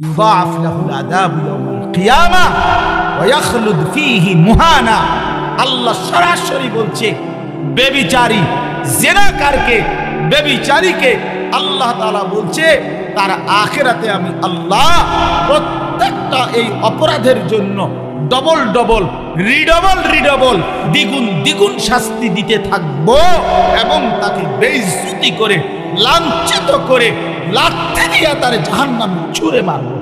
ইউদাআফ লাহুল আযাবু ইয়াওমাল কিয়ামাহ ওয়া ইয়াখলুদ ফীহি মুহানা। আল্লাহ সরাসরি বলছে ব্যভিচারী জিনাকারকে, ব্যভিচারীকে আল্লাহ তাআলা বলছে তার আখিরাতে আমি আল্লাহ প্রত্যেকটা এই অপরাধের জন্য ডবল ডবল রিডবল দ্বিগুণ দ্বিগুণ শাস্তি দিতে থাকবো এবং তাকে বেইজ্জতি করে লাঞ্ছিত করে লাঠি দিয়ে তার জাহান্নামে ছুঁড়ে মারবো।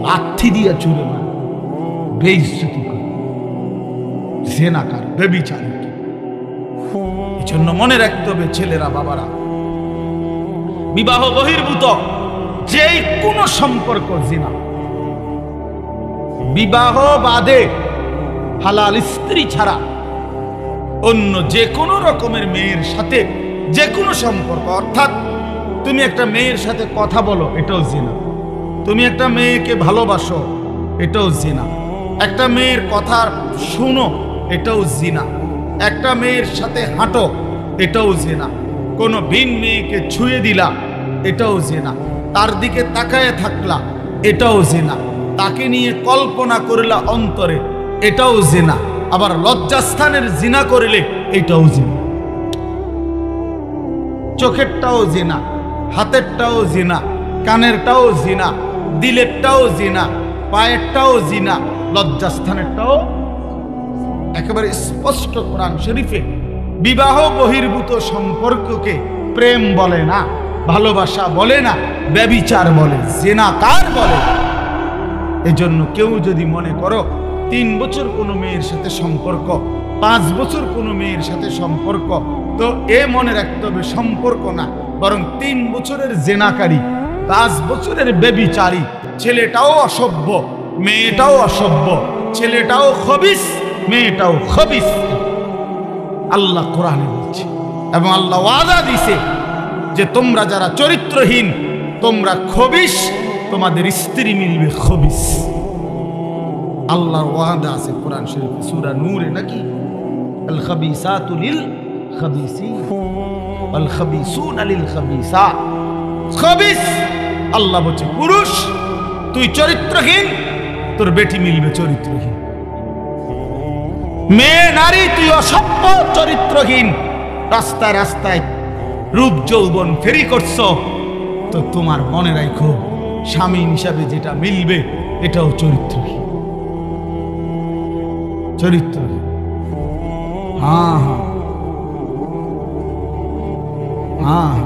লাঠি দিয়ে ছুঁড়ে মারবো, বেইজ্জতি করে জিনাকার ব্যভিচারীকে। এজন্য মনে রাখতে হবে ছেলেরা, বাবারা, বিবাহ বহির্ভূত যে কোনো সম্পর্ক জিনা। বিবাহ বাদে হালাল স্ত্রী ছাড়া অন্য যে কোনো রকমের মেয়ের সাথে যে কোনো সম্পর্ক, অর্থাৎ তুমি একটা মেয়ের সাথে কথা বলো, এটাও জিনা। তুমি একটা মেয়েকে ভালোবাসো, এটাও জিনা। একটা মেয়ের কথা শুনো, এটাও জিনা। একটা মেয়ের সাথে হাঁটো, এটাও জিনা। কোনো ভিন মেয়েকে ছুঁয়ে দিলা, এটাও জিনা। তার দিকে তাকায় থাকলা, এটাও জিনা। তাকে নিয়ে কল্পনা করলা অন্তরে, এটাও জিনা। আবার লজ্জাস্থানের জিনা করলে এটাও জিনা। চোখেরটাও জিনা, হাতেরটাও জিনা, কানেরটাও জিনা, দিলেরটাও জিনা, পায়েরটাও জিনা, লজ্জাস্থানেরটাও। একেবারে স্পষ্ট কোরআন শরীফে বিবাহ বহির্ভূত সম্পর্ককে প্রেম বলে না, ভালোবাসা বলে না, ব্যভিচার বলে, জিনাকার বলে। এজন্য কেউ যদি মনে করো 3 বছর কোনো মেয়ের সাথে সম্পর্ক, 5 বছর কোনো মেয়ের সাথে সম্পর্ক, তো এ মনে রাখতে হবে সম্পর্ক না, বরং 3 বছরের জিনাকারী, 5 বছরের ব্যভিচারী। ছেলেটাও অসভ্য, মেয়েটাও অসভ্য, ছেলেটাও খবিস, মেয়েটাও খবিস। আল্লাহ কোরআনে বলছে এবং আল্লাহ ওয়াদা দিছে যে তোমরা যারা চরিত্রহীন, তোমরা খবিস, তোমাদের স্ত্রী মিলবে খবিস। আল্লাহর ওয়াদা আছে কোরআন শরীফে, সূরা নূরে নাকি, আল খাবিসাতু লিল খাবিসিন ওয়াল খাবিসুনা লিল খাবিসাত। খবিস আল্লাহ বলছে পুরুষ তুই চরিত্রহীন, তোর বেটি মিলবে চরিত্রহীন। মেয়ে নারী তুই অসভ্য চরিত্রহীন, রাস্তায় রাস্তায় রূপ যৌবন ফেরি করছো, তো তোমার মনে রাখো স্বামী হিসাবে যেটা মিলবে এটাও চরিত্রহীন। চরিত্রহীন। হ্যাঁ হ্যাঁ হ্যাঁ,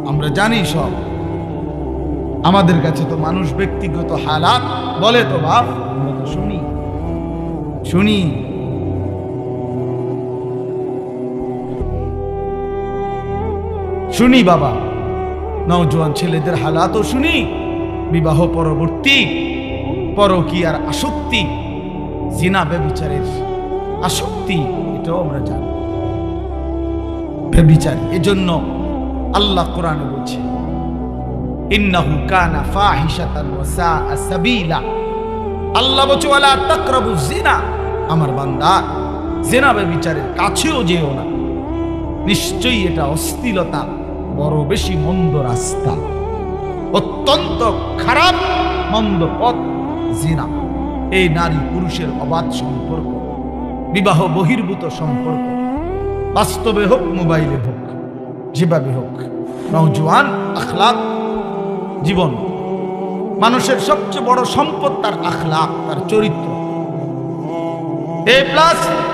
আমরা জানি সব। আমাদের কাছে তো মানুষ ব্যক্তিগত হালাত বলে, তো বাপ আমরা তো শুনি শুনি। শুনি বাবা, নওজোয়ান ছেলেদের হালাতও শুনি, বিবাহ পরবর্তী পরকীয়ার আসক্তি, জিনা ব্যভিচারের আসক্তি, এটাও আমরা জানি ব্যভিচার। এজন্য আল্লাহ কোরআনে বলছে ইন্নাহু কানা ফাহিশাতান ওয়া সাআ সাবিলা। আল্লাহ বলছে ওয়ালা তাকরাবুজ জিনা, আমার বান্দা জিনা ব্যভিচারের কাছেও যেও না, নিশ্চয়ই এটা অশ্লীলতা, বড় বেশি মন্দ রাস্তা, অত্যন্ত খারাপ মন্দ পথ জিনা। এই নারী পুরুষের অবাধ সম্পর্ক, বিবাহ বহির্ভূত সম্পর্ক, বাস্তবে হোক মোবাইলে হোক, যেভাবে হোক, নওজোয়ান আখলাক জীবন। মানুষের সবচেয়ে বড় সম্পদ তার আখলাক, তার চরিত্র। A+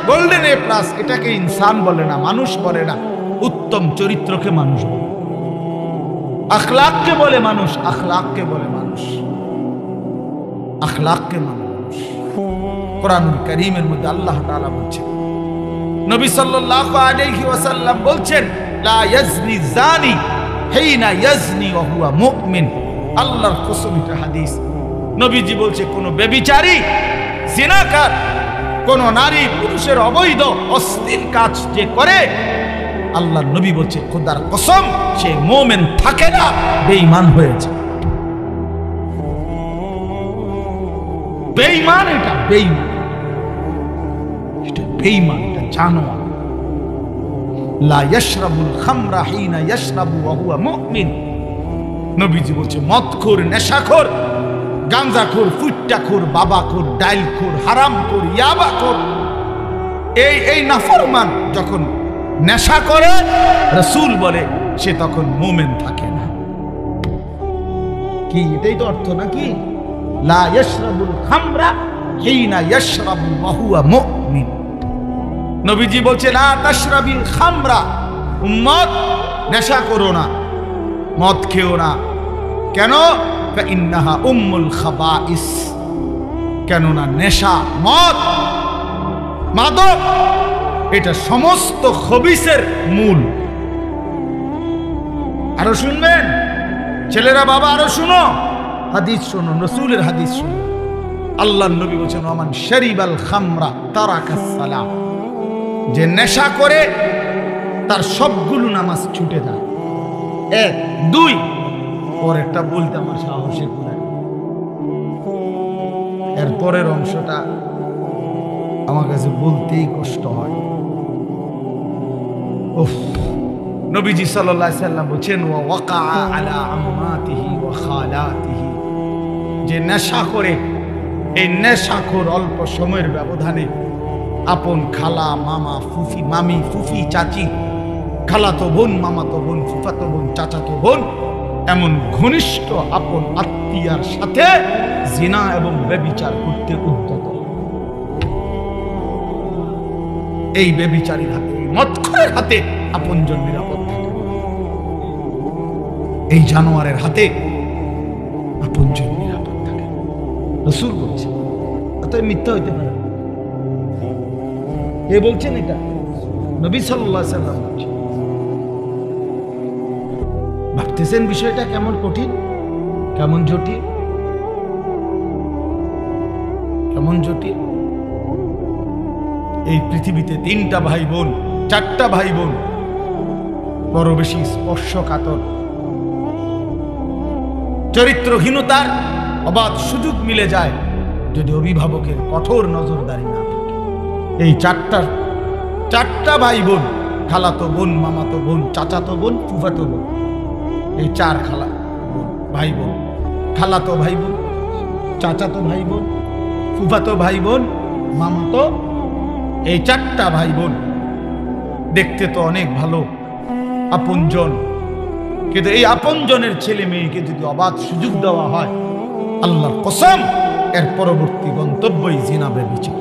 গোল্ডেন A+, এটাকে ইনসান বলে না, মানুষ বলে না, উত্তম চরিত্রকে মানুষ বলে। আখলাককে বলে মানুষ, আখলাককে বলে মানুষ, আখলাককে মানুষ। কোরআনুল কারীমের মধ্যে আল্লাহ তাআলা বলছেন, নবী সাল্লাল্লাহু আলাইহি ওয়াসাল্লাম বলছেন লা ইয়াজনি জানি হিনা ইয়াজনি ওয়া হুয়া মুমিন। আল্লাহর কসম, এটা হাদিস। নবীজি বলছে কোন ব্যভিচারী, জিনাকার, কোন নারী পুরুষের অবৈধ অশ্লীল কাজ যে করে, আল্লাহর নবী বলছে খোদার কসম সে মুমিন থাকে না, বেঈমান হয়েছে। বেঈমান, এটা বেঈমান, এটা বেঈমান, এটা জানোয়ার। লা ইয়াশরাবুল খামরা হিনা ইয়াশরাবু ওয়া হুয়া মুমিন। নবীজি বলছে মদখোর, নেশাখোর, গাঁজাখোর, ফুট্টাখোর, বাবাখোর, ডাইলখোর, হারামখোর, ইয়াবাখোর, এই নাফরমান যখন নেশা করে, রাসূল বলে সে তখন মুমিন থাকে না। কি এটাই তো অর্থ নাকি? লা ইয়াশরাবুল খামরা হিনা ইয়াশরাবু ওয়া হুয়া মুমিন। নবীজি বলছে লা তাশরাবিল খামরা, উম্মত নেশা করো না, মদ খেও না। কেন? ফাইন্নাহা উম্মুল খাবাইস, কেননা নেশা, মদ, মাদক এটা সমস্ত খবিসের মূল। আরো শুনবেন ছেলেরা, বাবা আরো শুনো, হাদিস শুনো, রাসূলের হাদিস শুনো। আল্লাহর নবী বলেছেন ওমান শারিবাল খামরা তারাকাস সালাহ, যে নেশা করে তার সবগুলো নামাজ ছুটে যায়। এক, দুই, পরেরটা বলতে আমার সাহসে কুলায়, এর পরের অংশটা আমার কাছে বলতেই কষ্ট হয়। উফ, নবীজি সাল্লাল্লাহু আলাইহি সাল্লাম বলেন ওয়া ওয়াকা আলা আম্মাতিহি ওয়া খালাতিহি, যে নেশা করে, এই নেশাখোর অল্প সময়ের ব্যবধানে আপন খালা, মামা, ফুফি, মামি, ফুফি, চাচি, খালাতো বোন, মামাতো বোন, ফুফাতো বোন, চাচাতো বোন, এমন ঘনিষ্ঠ আপন আত্মীয়ার সাথে জিনা এবং ব্যভিচার করতে উদ্যত। এই ব্যভিচারীর হাতে, এই মদখোরের হাতে আপনজন নিরাপদ থাকে, এই জানোয়ারের হাতে আপনজন নিরাপদ থাকে। রাসূল বলছেন, অতএব মিথ্যা হইতে পারে। এ বলছেন এটা নবী সাল্লাল্লাহু আলাইহি ওয়াসাল্লাম বলছেন। ভাবতেছেন বিষয়টা কেমন কঠিন, কেমন জটিল, কেমন জটিল। এই পৃথিবীতে 3টা ভাই বোন, 4টা ভাই বোন বড় বেশি স্পর্শকাতর, চরিত্রহীনতার অবাধ সুযোগ মিলে যায় যদি অভিভাবকের কঠোর নজরদারি না থাকে। এই 4টা ভাই বোন, খালাতো বোন, মামাতো বোন, চাচাতো বোন, ফুফাতো বোন, এই 4 খালা ভাই বোন, খালাতো ভাই বোন, চাচাতো ভাই বোন, ফুফাতো ভাই বোন, মামাতো, এই 4টা ভাই বোন দেখতে তো অনেক ভালো, আপনজন, কিন্তু এই আপনজনের ছেলে মেয়েকে যদি অবাধ সুযোগ দেওয়া হয়, আল্লাহর কসম এর পরবর্তী গন্তব্যই জিনা, ব্যভিচার,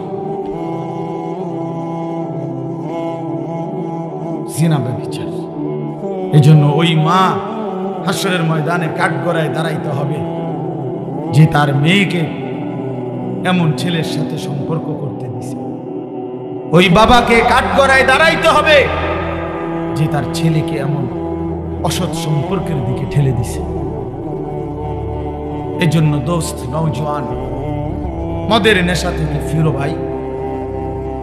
জিনা, ব্যভিচার। এই জন্য ওই মা হাসরের ময়দানে কাঠগড়ায় দাঁড়াইতে হবে যে তার মেয়েকে এমন ছেলের সাথে সম্পর্ক করতে দিছে। ওই বাবাকে কাঠগড়ায় দাঁড়াইতে হবে যে তার ছেলেকে এমন অসৎ সম্পর্কের দিকে ঠেলে দিছে। এই জন্য দোস্ত, নওজোয়ান, মদের নেশা থেকে ফিরো ভাই,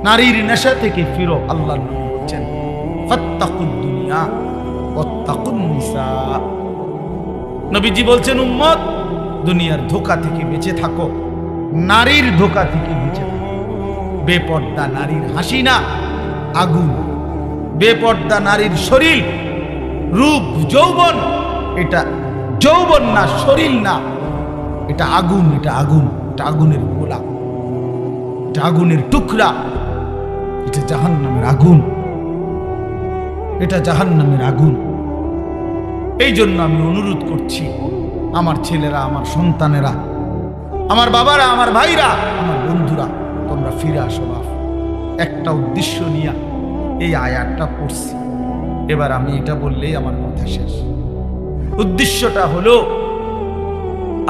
নারীর নেশা থেকে ফিরো। আল্লাহ নবী বলেছেন ফাত্তাকুদ দুনিয়া ওয়াত্তাকুন নিসা। নবীজি বলছেন উম্মত, দুনিয়ার ধোঁকা থেকে বেঁচে থাকো, নারীর ধোঁকা থেকে বেঁচে থাকো। বেপর্দা নারীর হাসি না, আগুন। বেপর্দা নারীর শরীর, রূপ, যৌবন, এটা যৌবন না, শরীর না, এটা আগুন, এটা আগুন, এটা আগুনের গোলা, এটা আগুনের টুকরা, এটা জাহান্নামের আগুন, এটা জাহান্নামের আগুন। এই জন্য আমি অনুরোধ করছি, আমার ছেলেরা, আমার সন্তানেরা, আমার বাবারা, আমার ভাইরা, আমার বন্ধুরা, তোমরা ফিরে আসো। একটা উদ্দেশ্য নিয়ে এই আয়াতটা পড়ছি, এবার আমি এটা বললেই আমার কথা শেষ। উদ্দেশ্যটা হলো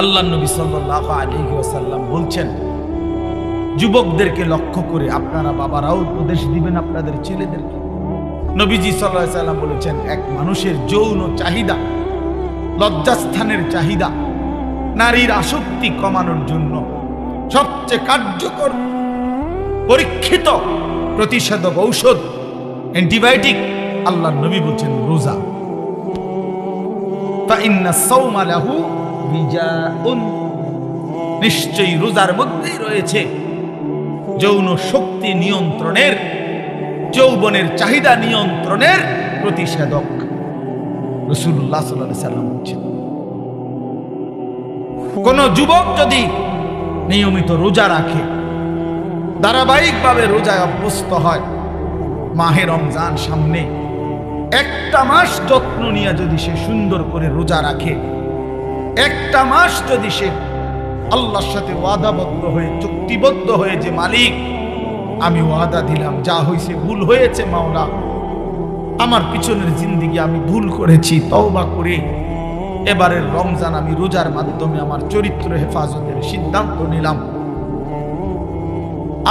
আল্লাহ নবী সাল্লাল্লাহু আলাইহি ওয়াসাল্লাম বলছেন, যুবকদেরকে লক্ষ্য করে আপনারা বাবারাও উপদেশ দিবেন আপনাদের ছেলেদেরকে। নবীজি সাল্লাল্লাহু আলাইহি ওয়াসাল্লাম বলেছেন, এক মানুষের যৌন চাহিদা, লজ্জাস্থানের চাহিদা, নারীর আসক্তি কমানোর জন্য সবচেয়ে কার্যকর পরীক্ষিত প্রতিষেধক ঔষধ, অ্যান্টিবায়োটিক, আল্লাহর নবী বলছেন রোজা। ফাইন্না সাওমা লাহু বিজাউন, নিশ্চয়ই রোজার মধ্যেই রয়েছে যৌন শক্তি নিয়ন্ত্রণের, যৌবনের চাহিদা নিয়ন্ত্রণের প্রতিষেধক। রাসূলুল্লাহ সাল্লাল্লাহু আলাইহি ওয়াসাল্লাম বলছেন কোন যুবক যদি নিয়মিত রোজা রাখে, ধারাবাহিকভাবে রোজায় অভ্যস্ত হয়, মাহে রমজান সামনে, একটা মাস যত্ন নিয়ে যদি সে সুন্দর করে রোজা রাখে, একটা মাস যদি সে আল্লাহর সাথে ওয়াদাবদ্ধ হয়ে, চুক্তিবদ্ধ হয়ে, যে মালিক আমি ওয়াদা দিলাম, যা হয়েছে ভুল হয়েছে মাওলা, আমার পিছনের জিন্দেগি আমি ভুল করেছি, তওবা করে এবারের রমজান আমি রোজার মাধ্যমে আমার চরিত্র হেফাজতের সিদ্ধান্ত নিলাম,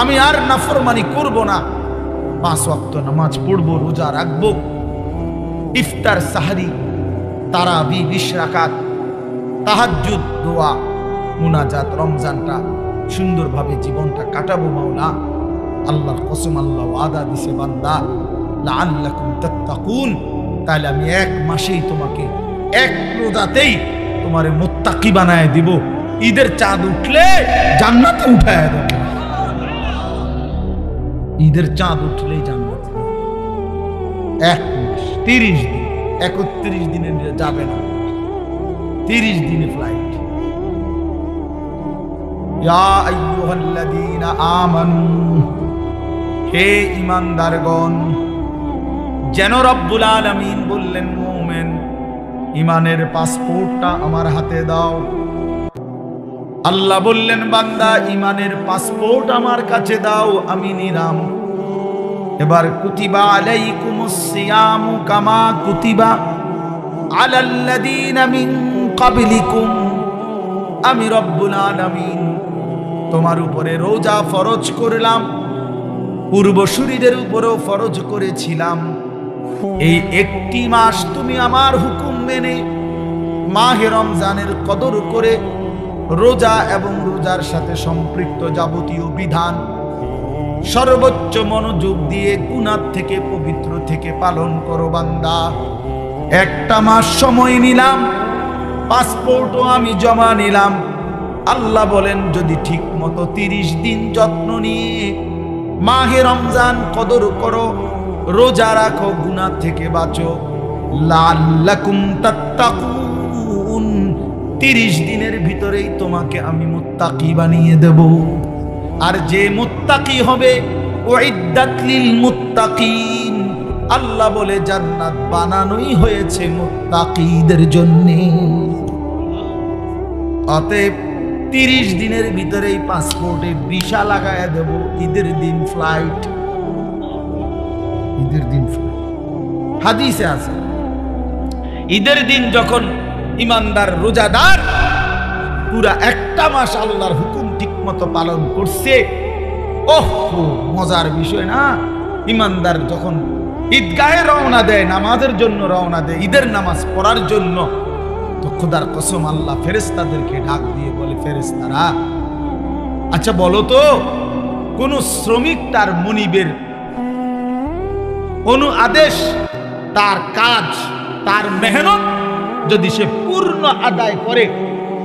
আমি আর নাফরমানি করব না, 5 ওয়াক্ত নামাজ পড়ব, রোজা রাখবো, ইফতার সাহারি তারাবি 20 রাকাত, তাহাজ্জুদ, দোয়া, মুনাজাত, রমজানটা সুন্দরভাবে জীবনটা কাটাবো মাওলা। আল্লাহর কসম, আল্লাহ ওয়াদা দিছে বান্দা লাআল্লাকুম তাত্তাকুন, তাহলে আমি 1 মাসেই তোমাকে, 1 রোজাতেই তোমারে মুত্তাকি বানায় দিব, ঈদের চাঁদ উঠলে জান্নাতে উঠায় দেব, ঈদের চাঁদ উঠলেই জান্নাতে, 1 মাস 30 দিন, 31 দিনে যাবে না, 30 দিনে ফ্লাইট। ইয়া আইয়ুহাল্লাযীনা আমানু, হে ঈমানদারগণ, যেন রব্বুল আলামিন বললেন মুমিন ঈমানের পাসপোর্টটা আমার হাতে দাও। আল্লাহ বললেন বান্দা ঈমানের পাসপোর্ট আমার কাছে দাও, আমি নিলাম। এবার কুতিবা আলাইকুমুস সিয়ামু কামা কুতিবা আলাল্লাযীনা মিন ক্বাবলিকুম, আমি রব্বুল আলামিন তোমার উপরে রোজা ফরজ করলাম, পূর্বসূরীদের উপরেও ফরজ করেছিলাম। এই 1টি মাস তুমি আমার হুকুম মেনে মাহে রমজানের কদর করে রোজা এবং রোজার সাথে সম্পৃক্ত যাবতীয় বিধান সর্বোচ্চ মনোযোগ দিয়ে গুনাহ থেকে, পবিত্র থেকে পালন করো বান্দা। 1টা মাস সময় নিলাম, পাসপোর্টও আমি জমা নিলাম। আল্লাহ বলেন যদি ঠিক মতো 30 দিন যত্ন নিয়ে মাহে রমজান কদর করো, রোজা রাখো, গুনাহ থেকে বাঁচো, লাআল্লাকুম তাত্তাকুন, 30 দিনের ভিতরেই তোমাকে আমি মুত্তাকি বানিয়ে দেব। আর যে মুত্তাকি হবে, উইদ্দাত লিল মুত্তাকিন, আল্লাহ বলে জান্নাত বানানোই হয়েছে মুত্তাকিদের জন্য। অতএব 30 দিনের ভিতরেই পাসপোর্টে ভিসা লাগায়া দেব, ঈদের দিন ফ্লাইট, ঈদের দিন ফ্লাইট। হাদিসে আছে ঈদের দিন যখন ইমানদার রোজাদার পুরা 1টা মাস আল্লাহর হুকুম ঠিক মতো পালন করছে, ওহ মজার বিষয় না। ইমানদার যখন ঈদগাহে রওনা দেয়, নামাজের জন্য রওনা দেয়, ঈদের নামাজ পড়ার জন্য, তো খোদার কসম আল্লাহ ফেরেশতাদেরকে ডাক দিয়ে বলে, ফেরেশতারা আচ্ছা বলো তো, কোন শ্রমিক তার মনিবের আদেশ, তার কাজ, তার মেহনত যদি সে পূর্ণ আদায় করে,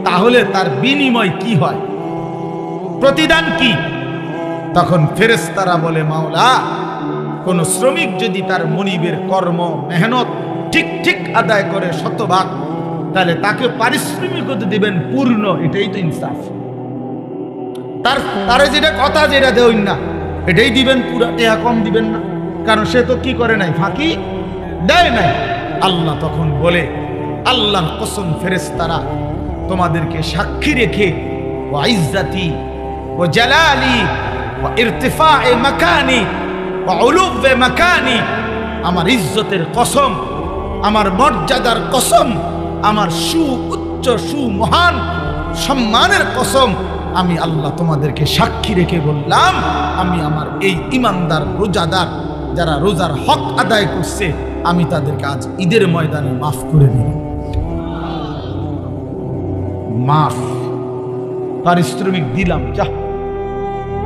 তাহলে তার বিনিময় কি হয়, প্রতিদান কি? তখন ফেরেশতারা বলে, মাওলা কোন শ্রমিক যদি তার মনিবের কর্ম মেহনত ঠিক ঠিক আদায় করে 100 তাহলে তাকে পারিশ্রমিক দিবেন পূর্ণ, এটাই তো ইনসাফ। তার যেটা কথা, যেটা দেন না, এটাই দিবেন, পুরা টেহা কম দিবেন না, কারণ সে তো কি করে নাই, ফাঁকি দেয় নাই। আল্লাহ তখন বলে, আল্লাহর কসম ফেরেশতারা তোমাদেরকে সাক্ষী রেখে, ওয়া ইজ্জতি ওয়া জালালি ওয়া ইরতিফায়ে মাকানি ওয়া উলুবে মাকানি, আমার ইজ্জতের কসম, আমার মর্যাদার কসম, আমার উচ্চ মহান সম্মানের কসম, আমি আল্লাহ তোমাদেরকে সাক্ষী রেখে বললাম, আমি আমার এই ইমানদার রোজাদার যারা রোজার হক আদায় করছে, আমি তাদেরকে আজ ঈদের ময়দানে মাফ করে দিই, মাফ, পারিশ্রমিক দিলাম, যা।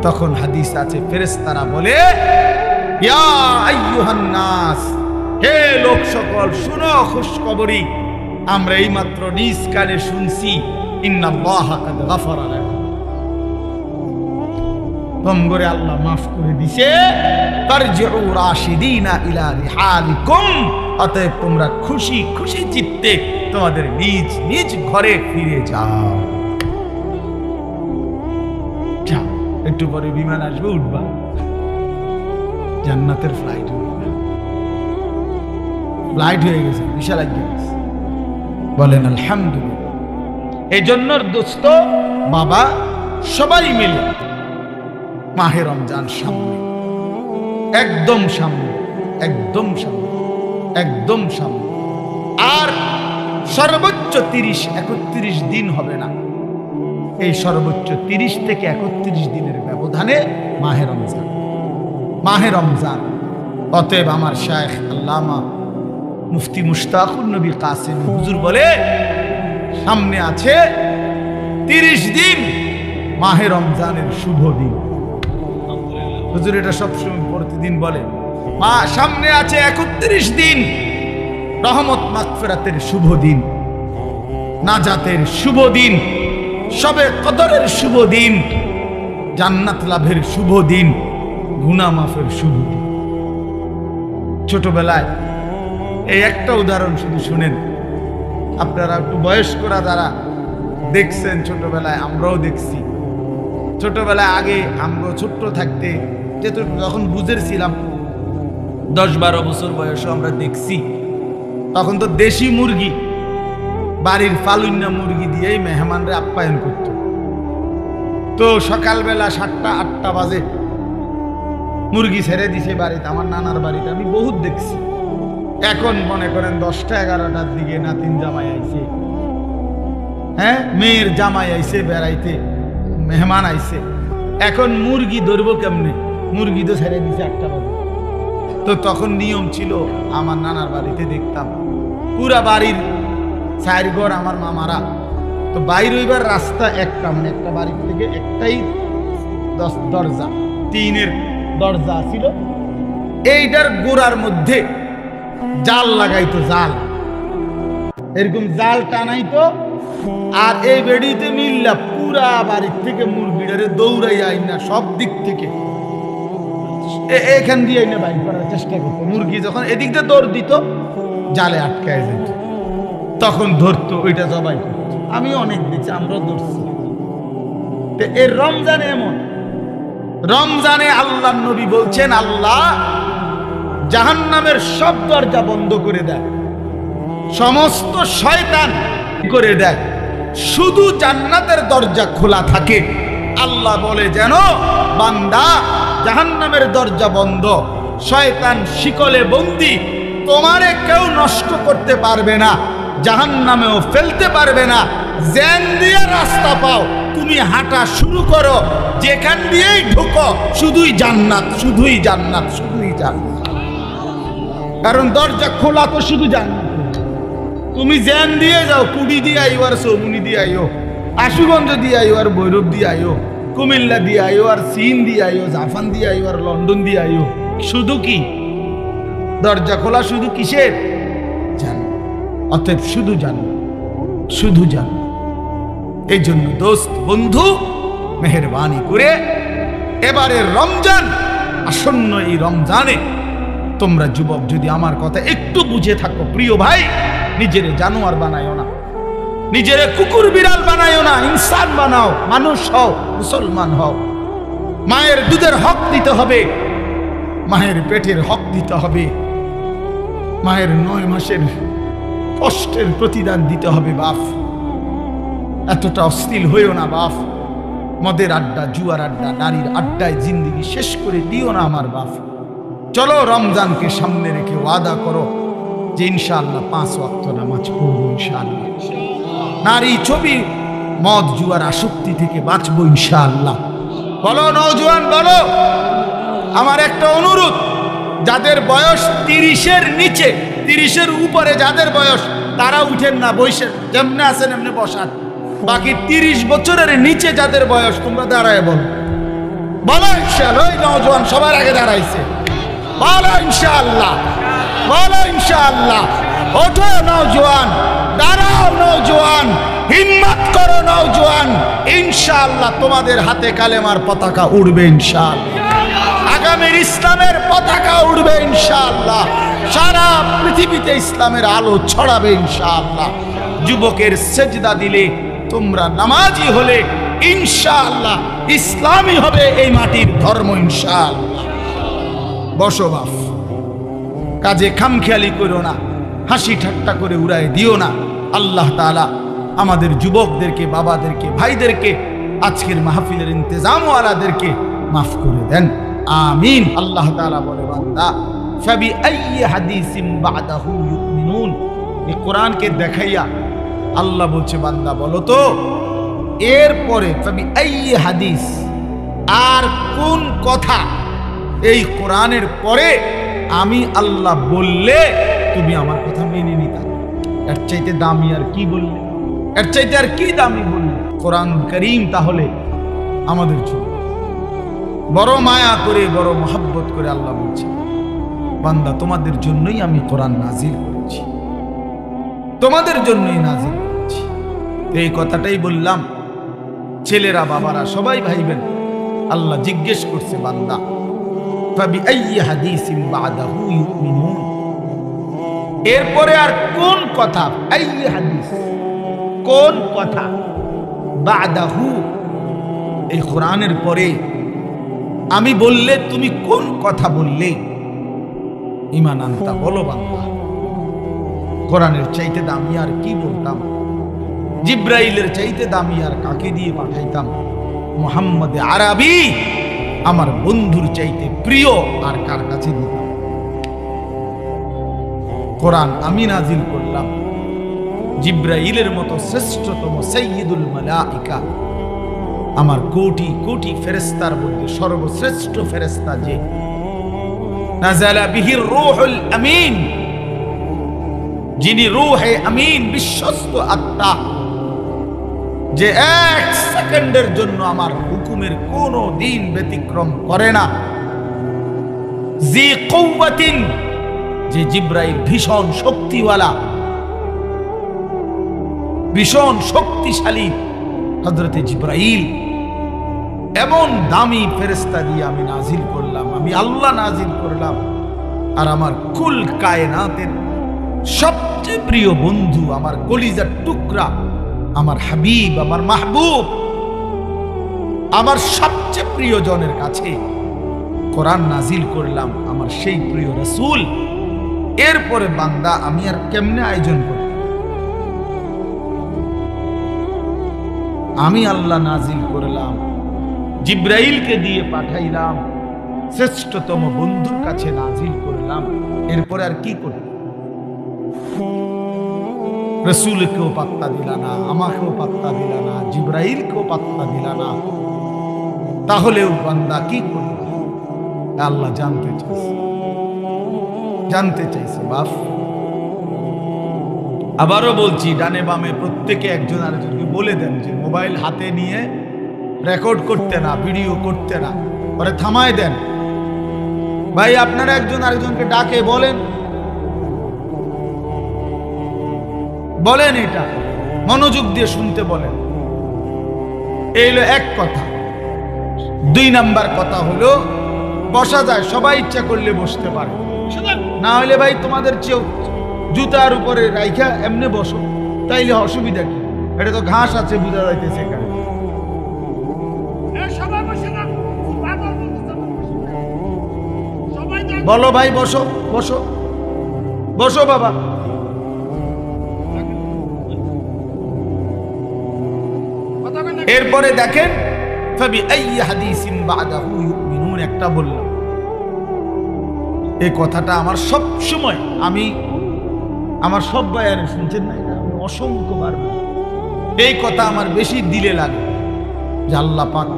তখন হাদিস আছে ফেরেশতারা বলে, ইয়া আইয়ুহান নাস, হে লোক সকল, শুনো খুশখবরি, আমরা এইমাত্র নিজ কানে শুনছি, ইন্নাল্লাহা কাদ গাফারা লাকুম, তোমরা আল্লাহ মাফ করে দিছে, তারজিউ রাশিদিনা ইলা রিহালিকুম, অতএব তোমরা খুশি খুশি চিত্তে তোমাদের নিজ নিজ ঘরে ফিরে যাও। একটু পরে বিমান আসবে, উঠবা, জান্নাতের ফ্লাইট হয়ে গেছে, বিশাল লাগিয়ে গেছে। বলেন আলহামদুলিল্লাহ। এই জন্য দোস্ত বাবা সবাই মিলে মাহে রমজান সামনে, একদম সামনে, একদম সামনে, একদম সামনে। আর সর্বোচ্চ 30-31 দিন হবে না, এই সর্বোচ্চ 30 থেকে 31 দিনের ব্যবধানে মাহে রমজান, মাহে রমজান। অতএব আমার শায়েখ আল্লামা মুফতি মুশতাকুর নবী কাসেম হুজুর বলে সামনে আছে 30 দিন মাহে রমজানের শুভ দিন। হুজুর এটা সবসময় প্রতিদিন বলে, মা সামনে আছে 31 দিন রহমত মাগফিরাতের শুভ দিন, নাজাতের শুভ দিন, শবে কদরের শুভ দিন, জান্নাত লাভের শুভ দিন, গুনাহ মাফের শুভ দিন। ছোটবেলায় এই একটা উদাহরণ শুধু শুনেন, আপনারা একটু বয়স্করা যারা দেখছেন, ছোটবেলায় আমরাও দেখছি। ছোটবেলায় আগে আমরা ছোট্ট থাকতে যখন বুঝেছিলাম 10-12 বছর বয়সে আমরা দেখছি, তখন তো দেশি মুরগি, বাড়ির ফালুন্না মুরগি দিয়েই মেহমানরা আপ্যায়ন করত। তো সকালবেলা 7টা-8টা বাজে মুরগি ছেড়ে দিছে বাড়িতে, আমার নানার বাড়িতে আমি বহুত দেখছি। এখন মনে করেন 10টা-11টার দিকে নাতিন জামাই আইছে, হ্যাঁ মেয়ের জামাই আইছে বেড়াইতে, মেহমান আইছে, এখন মুরগি ধরবো কেমনে? মুরগি তো ছেড়ে দিছে 8টা বাজে। তো তখন নিয়ম ছিল, আমার নানার বাড়িতে দেখতাম পুরা বাড়ির 4 ঘর আমার মামারা, তো বাইরে হইবার রাস্তা একটা, মানে একটা বাড়ির থেকে একটাই দরজা, 3-এর দরজা ছিল। এইটার গোড়ার মধ্যে জাল লাগাইতো, জাল এরকম জাল টানাইতো, আর এই বেড়িতে মিল্লা পুরা বাড়ির থেকে মুরগিটারে দৌড়াই আইনা সব দিক থেকে এখান দিয়ে আইনা বাইর করার চেষ্টা করতো। মুরগি যখন এদিক দিয়ে দৌড় দিত, জালে আটকায় যেত, তখন ধরতো, ওইটা জবাই করতো। আমি অনেক দেখছি, আমরাও ধরছি। এর রমজানে এমন, রমজানে আল্লাহ নবী বলছেন আল্লাহ জাহান্নামের সব দরজা বন্ধ করে দেয়, সমস্ত শয়তান করে দেয়, শুধু জান্নাতের দরজা খোলা থাকে। আল্লাহ বলে যেন বান্দা জাহান্নামের দরজা বন্ধ, শয়তান শিকলে বন্দী, তোমারে কেউ নষ্ট করতে পারবে না, জাহান্নামেও ফেলতে পারবে না। জ্যান দিয়ে রাস্তা পাও, তুমি হাঁটা শুরু করো, যেখান দিয়েই ঢুকো শুধুই জান্নাত, শুধুই জান্নাত, শুধুই জান্নাত। কারণ দরজা খোলা তো শুধু জান্নাত। তুমি জ্যান দিয়ে যাও, কুড়ি দিয়ে আইও, আর সৌমুনি দিয়ে আইও, আশুগঞ্জ দিয়ে আইও, আর ভৈরব দিয়ে আইও, কুমিল্লা দিয়ে আইও, আর চীন দিয়ে আইও, জাপান দিয়ে আইও, আর লন্ডন দিয়ে আইও, শুধু কি দরজা খোলা? শুধু কিসের? জান্নাত। অতএব শুধু জান্নাত, শুধু জান্নাত। এই জন্য দোস্ত বন্ধু মেহেরবানি করে এবারের রমজান, আসন্ন এই রমজানে তোমরা যুবক যদি আমার কথা একটু বুঝে থাকো, প্রিয় ভাই, নিজেরে জানোয়ার বানায়ও না, নিজেরে কুকুর বিড়াল বানায়ও না, ইনসান বানাও, মানুষ হও, মুসলমান হও। মায়ের দুধের হক দিতে হবে, মায়ের পেটের হক দিতে হবে, মায়ের 9 মাসের কষ্টের প্রতিদান দিতে হবে। বাপ এতটা অস্থির হইও না বাপ, মদের আড্ডা, জুয়ার আড্ডা, নারীর আড্ডায় জিন্দেগি শেষ করে দিও না আমার বাপ। চলো রমজানকে সামনে রেখে ওয়াদা করো যে ইনশাআল্লাহ 5 ওয়াক্ত নামাজ পড়বো, ইনশাআল্লাহ নারী, ছবি, মদ, জুয়ার আসক্তি থেকে বাঁচবো ইনশাআল্লাহ। বলো নওজোয়ান, বলো। আমার একটা অনুরোধ, যাদের বয়স 30-এর নিচে, 30-এর উপরে যাদের বয়স, তারা উঠেন না, বসে যেমনে আছেন এমনি বসান। বাকি 30 বছরের নিচে যাদের বয়স, তোমরা দাঁড়ায় বলো, বলো ইনশাআল্লাহ। ওই নওজোয়ান সবার আগে দাঁড়াইছে, বলো ইনশাআল্লাহ, বলো ইনশাআল্লাহ। ওঠো নওজোয়ান, দাঁড়াও নওজোয়ান, হিম্মত করো নওজোয়ান, ইনশাআল্লাহ তোমাদের হাতে কালেমার পতাকা উড়বে ইনশাআল্লাহ, আগামীর ইসলামের পতাকা উড়বে ইনশাআল্লাহ, সারা পৃথিবীতে ইসলামের আলো ছড়াবে ইনশাআল্লাহ। যুবকের সেজদা দিলে, তোমরা নামাজি হলে ইনশাআল্লাহ ইসলামই হবে এই মাটির ধর্ম ইনশাআল্লাহ। বসো বাপ, কাজে খামখেয়ালি করো না, হাসি ঠাট্টা করে উড়াই দিও না। আল্লাহ তাআলা আমাদের যুবকদেরকে, বাবাদেরকে, ভাইদেরকে, আজকের মাহফিলের ইন্তেজামওয়ালাদেরকে মাফ করে দেন, আমিন। আল্লাহ তাআলা বলে, বান্দা ফাবি আইয়ি হাদিসিন বাদাহু ইউমিনুন। এই কোরআনকে দেখাইয়া আল্লাহ বলছে, বান্দা বলো তো এরপরে ফাবি আইয়ি হাদিস, আর কোন কথা এই কোরআনের পরে আমি আল্লাহ বললে তুমি আমার কথা মেনে নিতা? এর চাইতে দামি আর কি বললে, এর চাইতে আর কি দামি বললে? কোরআন কারীম তাহলে আমাদের জন্য বড় মায়া করে, বড় মহব্বত করে আল্লাহ বলছে, বান্দা তোমাদের জন্যই আমি কোরআন নাজিল করেছি, তোমাদের জন্যই নাজিল করেছি। এই কথাটাই বললাম, ছেলেরা বাবারা সবাই ভাইবেন। আল্লাহ জিজ্ঞেস করছে, বান্দা ফাবি আইয়ি হাদিসিন বাদাহু ইউমিনুন, এরপরে আর কোন কথা, আইয়ি হাদিস কোন কথা, বাদাহু এই কোরআনের পরে আমি বললে তুমি কোন কথা বললে ঈমান আনতা? বলো বান্দা, কোরআনের চাইতে দামি আর কি বলতাম? জিব্রাইলের চাইতে দামি আর কাকে দিয়ে পাঠাইতাম? মুহাম্মদ আরবি আমার বন্ধুর চাইতে প্রিয় আর কার কাছে দিতাম? কোরআন আমি নাজিল করলাম, জিব্রাইলের মতো শ্রেষ্ঠতম সাইয়্যিদুল মালাইকা, আমার কোটি কোটি ফেরেশতার মধ্যে সর্বশ্রেষ্ঠ ফেরেশতা যে, নাযালা বিহির রূহুল আমিন, যিনি রূহে আমিন বিশ্বস্ত আত্মা, যে এক সেকেন্ডের জন্য আমার হুকুমের কোনো দিন ব্যতিক্রম করে না। জি কুওয়াতিন, যে জিব্রাইল ভীষণ শক্তিওয়ালা, ভীষণ শক্তিশালী হযরতে জিব্রাইল, এমন দামি ফেরেশতা দিয়ে আমি নাজিল করলাম, আমি আল্লাহ নাজিল করলাম। আর আমার কুল কায়নাতের সবচেয়ে প্রিয় বন্ধু, আমার কলিজার টুকরা, আমার হাবিব, আমার মাহবুব, আমার সবচেয়ে প্রিয়জনের কাছে কোরআন নাজিল করলাম, আমার সেই প্রিয় রাসূল। এরপরে বান্দা আমি আর কেমনে আয়োজন করি? আমি আল্লাহ নাজিল করলাম, জিব্রাইলকে দিয়ে পাঠাইলাম, শ্রেষ্ঠতম বন্ধুর কাছে নাজিল করলাম, এরপরে আর কি করি? রসুলকেও পাত্তা দিলা না, আমাকেও পাত্তা দিলা না, জিব্রাইলকেও পাত্তা দিলা না, তাহলেও বান্দা কি করবে? আল্লাহ জানতে চাইছে, জানতে চাইছে বাপ। আবারও বলছি, ডানে বামে প্রত্যেকে একজন আরেকজনকে বলে দেন যে মোবাইল হাতে নিয়ে রেকর্ড করতে না, ভিডিও করতে না, পরে থামায় দেন। ভাই আপনারা একজন আরেকজনকে ডাকে বলেন, বলেন, এটা মনোযোগ দিয়ে শুনতে বলেন। এই হলো এক কথা। দুই নাম্বার কথা হলো, বসা যায়, সবাই ইচ্ছা করলে বসতে পারে, না হলে ভাই তোমাদের চেয়েও জুতার উপরে রাইখা এমনি বসো, তাইলে অসুবিধা কি? এটা তো ঘাস আছে, বোঝা যাইতেছে এখানে। বলো ভাই, বসো বসো বসো বাবা। এরপরে দেখেন, ফাবি আইয়ি হাদিসিন বাদাহু ইউমিনুন, একটা বললাম। এই কথাটা আমার সব সময়, আমি আমার সব বয়ানে শুনছেন না, এটা আমি অসংখ্যবার এই কথা আমার বেশি দিলে লাগে যে আল্লাহ পাক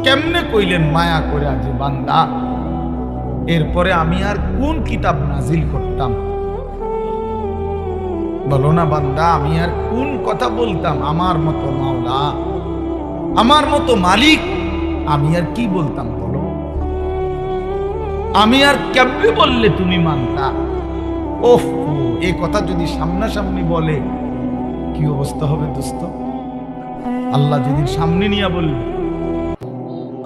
কেমনে কইলেন মায়া করে, যে বান্দা এরপরে আমি আর কোন কিতাব নাজিল করতাম? বলো না বান্দা, আমি আর কোন কথা বলতাম? আমার মতো মাওলা, আমার মতো মালিক, আমি আর কি বলতাম? বলো, আমি আর কেমনে বললে তুমি মানতা? ওহ, এই কথা যদি সামনাসামনি বলে কি অবস্থা হবে দোস্ত? আল্লাহ যদি সামনে নিয়ে বলবে,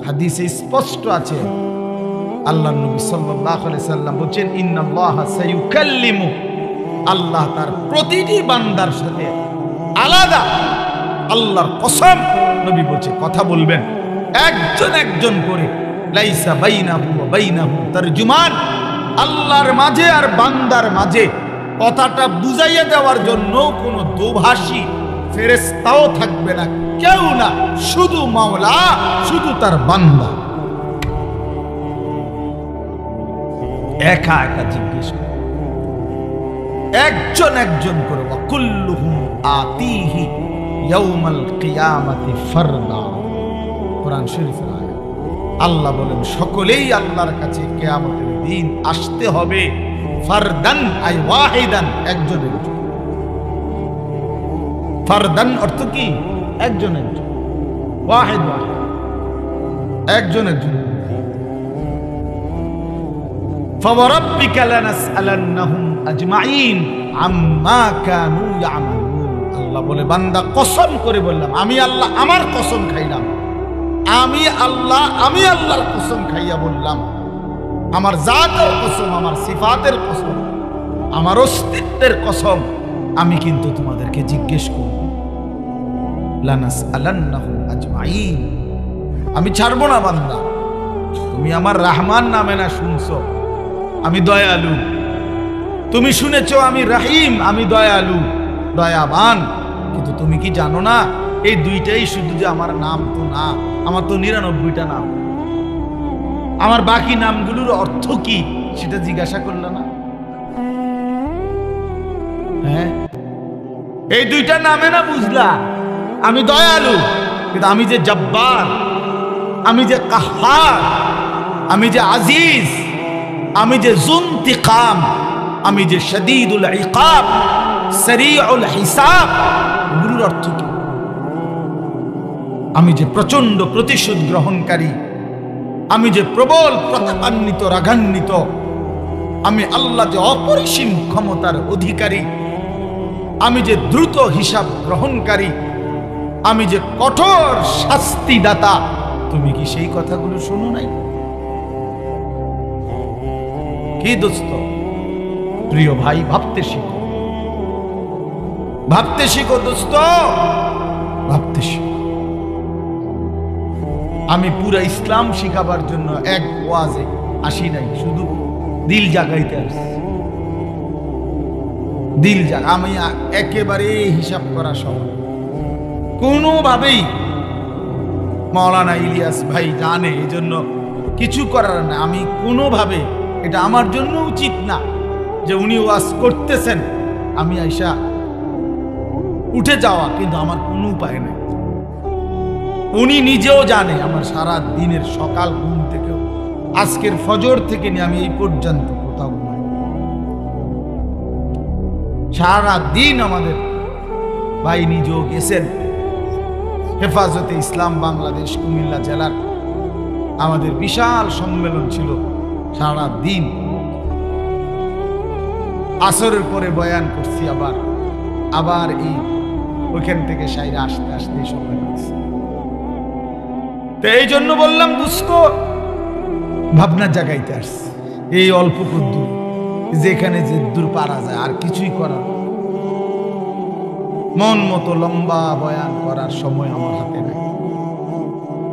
হাদিসে স্পষ্ট আছে, আল্লাহ নবী সাল্লাল্লাহু আলাইহি সাল্লাম বলেন, ইন্নাল্লাহা সায়ুকাল্লিমু, আল্লাহ তার প্রতিটি বান্দার সাথে আলাদা, আল্লাহর কসম নবী বলছে কথা বলবেন একজন একজন করে, লাইসা বাইনাহু ওয়া বাইনাহু তারজুমান, আল্লাহর মাঝে আর বান্দার মাঝে কথাটা বুঝাইয়া দেওয়ার জন্য কোনো দোভাষী ফেরেশতাও থাকবে না, কেউ না, শুধু মাওলা, শুধু তার বান্দা একা একা জিজ্ঞেস করে, একজন একজন করে। ওয়া কুল্লুহুম আতিহি ইয়াউমাল কিয়ামাতি ফারদা, কোরআন শরীফের আয়াত। আল্লাহ বলেন সকলেই আল্লাহর কাছে কিয়ামতের দিন আসতে হবে, ফারদান আই ওয়াহিদান, একজন একজন। ফারদান অর্থ কি? একজন একজন, ওয়াহিদ ওয়াহিদ, একজন একজন। ফাওয়ারাব্বিকা লানাসআলান্নাহুম আজমাইন আম্মা কানু ইয়ামালুন। আল্লাহ বলে বান্দা কসম করে বললাম, আমি আল্লাহ আমার কসম খাইলাম, আমি আল্লাহর কসম খাইয়া বললাম, আমার জাতের কসম, আমার সিফাতের কসম, আমার অস্তিত্বের কসম, আমি কিন্তু তোমাদেরকে জিজ্ঞেস করব। লানাসআলান্নাহুম আজমাইন, আমি ছাড়বো না বান্দা। তুমি আমার রহমান নামে না শুনছো, আমি দয়ালু। তুমি শুনেছো আমি রহিম, আমি দয়ালু দয়াবান। কিন্তু তুমি কি জানো না এই দুইটাই শুধু যে আমার নাম তো না, আমার তো 99টা নাম। আমার বাকি নামগুলোর অর্থ কি সেটা জিজ্ঞাসা করল না? হ্যাঁ, এই দুইটা নামে না বুঝলা আমি দয়ালু, কিন্তু আমি যে জব্বার, আমি যে কাহ্হার, আমি যে আজিজ, আমি যে যুনতিকাম, আমি যে শদীদুল ইকাব, সরিউল হিসাব, এগুলোর অর্থ কি? আমি যে প্রচন্ড প্রতিশোধ গ্রহণকারী, আমি যে প্রবল প্রতাপান্বিত রাগান্বিত, আমি আল্লাহ যে অপরিসীম ক্ষমতার অধিকারী, আমি যে দ্রুত হিসাব গ্রহণকারী, আমি যে কঠোর শাস্তিদাতা। তুমি কি সেই কথাগুলো শোনো নাই? কি দোস্ত, প্রিয় ভাই, ভাবতে শিখো, ভাবতে শিখো দোস্ত, ভাবতে শিখো। আমি পুরা ইসলাম শিখাবার জন্য এক ওয়াজে আসি নাই, শুধু দিল জাগাইতে আসছি। দিল জাগ, আমি একেবারে হিসাব করা সহজ, কোনোভাবেই মাওলানা ইলিয়াস ভাই জানে, এই জন্য কিছু করার না। আমি কোনোভাবে, এটা আমার জন্য উচিত না যে উনি ওয়াজ করতেছেন আমি আইসা উঠে যাওয়া, কিন্তু আমার কোনো উপায় নেই। উনি নিজেও জানে আমার সারা দিনের সকাল ঘুম থেকে, আজকের ফজর থেকে নিয়ে আমি এই পর্যন্ত কোথাও ঘুমাই, সারা দিন আমাদের ভাই নিজেও গেছেন হেফাজতে ইসলাম বাংলাদেশ কুমিল্লা জেলার, আমাদের বিশাল সম্মেলন ছিল, সারা দিন আসরের পরে বয়ান করছি, আবার এই ওইখান থেকে সাইরে আসতে আসতে সম্মেলন। তো এই জন্য বললাম দুস্কো, ভাবনা জাগাইতে আসছি এই অল্প দূর, যেখানে যে দূর পারা যায়, আর কিছুই করার, মন মতো লম্বা বয়ান করার সময় আমার হাতে নেই।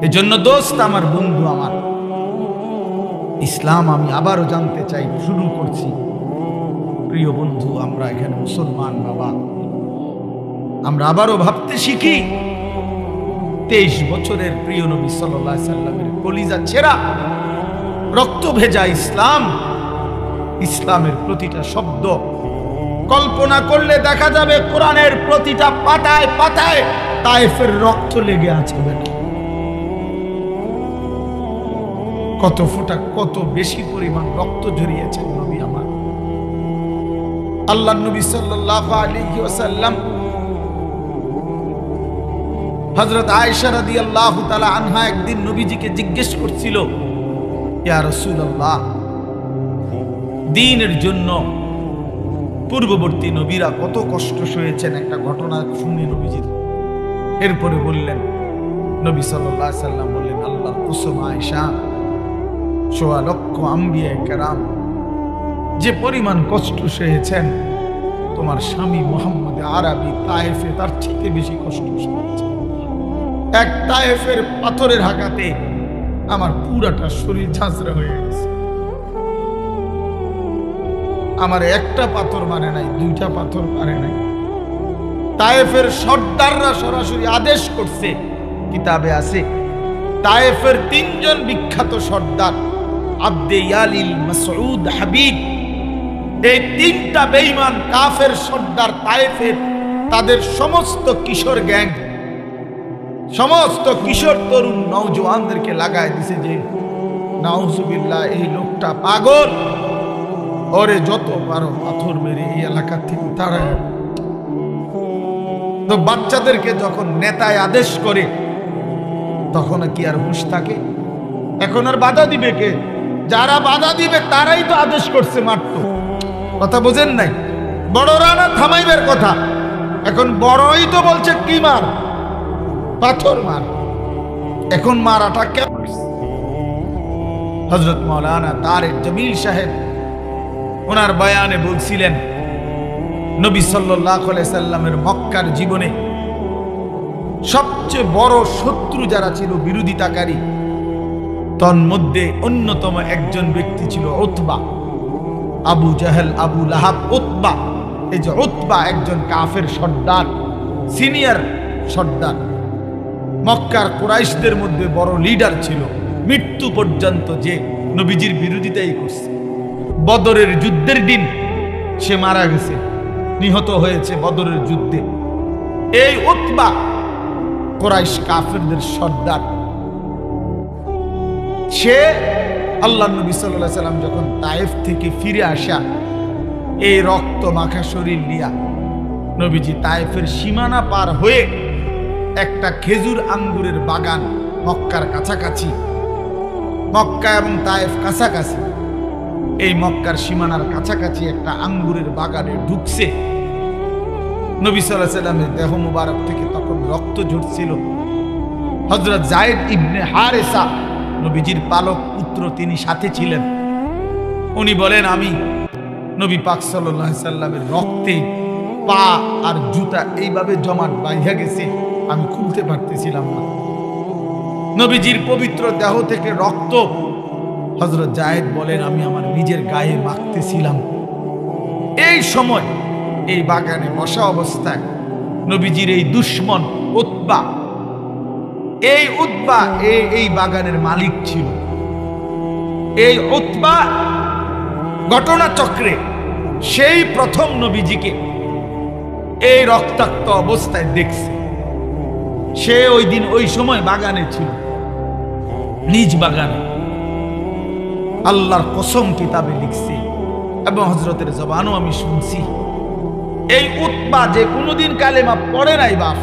এই জন্য দোস্ত, আমার বন্ধু, আমার ইসলাম আমি আবারও জানতে চাই, শুরু করছি। প্রিয় বন্ধু, আমরা এখানে মুসলমান বাবা, আমরা আবারও ভাবতে শিখি। 23 বছরের প্রিয় নবী সাল্লাল্লাহু আলাইহি সাল্লামের কলিজা ছেঁড়া রক্ত ভেজা ইসলাম, ইসলামের প্রতিটা শব্দ কল্পনা করলে দেখা যাবে কোরআনের প্রতিটা পাতায় পাতায় তায়েফের রক্ত লেগে আছে। কত ফোঁটা, কত বেশি পরিমাণ রক্ত ঝরিয়েছেন নবী আমার। আল্লাহর নবী সাল্লাল্লাহু আলাইহি ওয়াসাল্লাম হযরত আয়েশা রাদিয়াল্লাহু তাআলা আনহা একদিন নবীজিকে জিজ্ঞেস করছিল, ইয়া রাসূলুল্লাহ, দ্বীনের জন্য পূর্ববর্তী নবীরা কত কষ্ট সয়েছেন, একটা ঘটনা শুনে নবীজি এরপরে বললেন, নবী সাল্লাল্লাহু আলাইহি সাল্লাম বললেন, আল্লাহর কসম আয়েশা, ১৬ লক্ষ আম্বিয়া কেরাম যে পরিমাণ কষ্ট সয়েছেন, তোমার স্বামী মুহাম্মদ আরবি তায়েফে তার থেকে বেশি কষ্ট সয়েছে। এক তায়েফের পাথরের আঘাতে আমার পুরাটা শরীর ঝাঁঝরা হয়ে গেছে। আমার একটা পাথর মানে নাই, দুইটা পাথর মানে নাই। তায়েফের সর্দাররা সরাসরি আদেশ করছে, কিতাবে আছে, তায়েফের 3 জন বিখ্যাত সর্দার আব্দে ইয়ালিল, মাসউদ, হাবিব, এই 3টা বেঈমান কাফের সর্দার তায়েফের তাদের সমস্ত কিশোর গ্যাং, সমস্ত কিশোর তরুণ নওজওয়ানদেরকে লাগায় দিছে যে নাউজুবিল্লাহ এই লোকটা পাগল, ওরে যত পারো পাথর মেরে এই এলাকা থেকে তাড়ায়। তো বাচ্চাদেরকে যখন নেতায় আদেশ করে তখন কি আর হুঁশ থাকে? এখন আর বাধা দিবে কে? যারা বাধা দিবে তারাই তো আদেশ করছে মারতো। কথা বোঝেন নাই? বড়রা না থামাইবের কথা, এখন বড়ই তো বলছে কি মার, পাথর মার। এখন মারাটা কেমন? হযরত মাওলানা তারেক জমিল সাহেব ওনার বয়ানে বলছিলেন, নবী সাল্লাল্লাহু আলাইহি সাল্লামের মক্কার জীবনে সবচেয়ে বড় শত্রু যারা ছিল, বিরোধিতাকারী, তন্মধ্যে অন্যতম একজন ব্যক্তি ছিল উতবা, আবু জাহেল, আবু লাহাব। উতবা, এই যে উতবা একজন কাফের সর্দার, সিনিয়র সর্দার, মক্কার কুরাইশদের মধ্যে বড় লিডার ছিল, মৃত্যু পর্যন্ত যে নবীজির বিরোধিতাই করছে। বদরের যুদ্ধের দিন সে মারা গেছে, নিহত হয়েছে বদরের যুদ্ধে। এই উতবা কুরাইশ কাফেরদের সর্দার। সে আল্লাহ নবী সাল্লাল্লাহু আলাইহি সাল্লাম যখন তায়েফ থেকে ফিরে আসা, এই রক্ত মাখা শরীর নিয়া নবীজি তায়েফের সীমানা পার হয়ে একটা খেজুর আঙ্গুরের বাগান, মক্কার কাছাকাছি, মক্কা এবং তায়েফ কাছাকাছি, এই মক্কার সীমানার কাছাকাছি একটা আঙ্গুরের বাগানে ঢুকছে। নবী সাল্লাল্লাহু আলাইহি সাল্লামের দেহ মুবারক থেকে তখন রক্ত ঝরছিল। হযরত যায়েদ ইবনে হারেসা, নবীজির পালক পুত্র, তিনি সাথে ছিলেন। উনি বলেন, আমি নবী পাক সাল্লাল্লাহু আলাইহি সাল্লামের রক্তে পা আর জুতা এইভাবে জমাট বাঁধা গেছে, আমি খুলতে পারতেছিলাম না। নবীজির পবিত্র দেহ থেকে রক্ত, হযরত যায়েদ বলেন, আমি আমার নিজের গায়ে মাখতেছিলাম। এই সময় এই বাগানে বসা অবস্থায় নবীজির এই দুশমন উতবা, এই উতবা এই বাগানের মালিক ছিল। এই উতবা ঘটনাচক্রে সেই প্রথম নবীজিকে এই রক্তাক্ত অবস্থায় দেখছে। সে ওই দিন ওই সময় বাগানে ছিল, নিজ বাগানে। আল্লাহর কসম কিতাবে লিখছে এবং হযরতের জবানও আমি শুনছি, এই উতবা যে কোনোদিন কালেমা পড়ে নাই বাপ,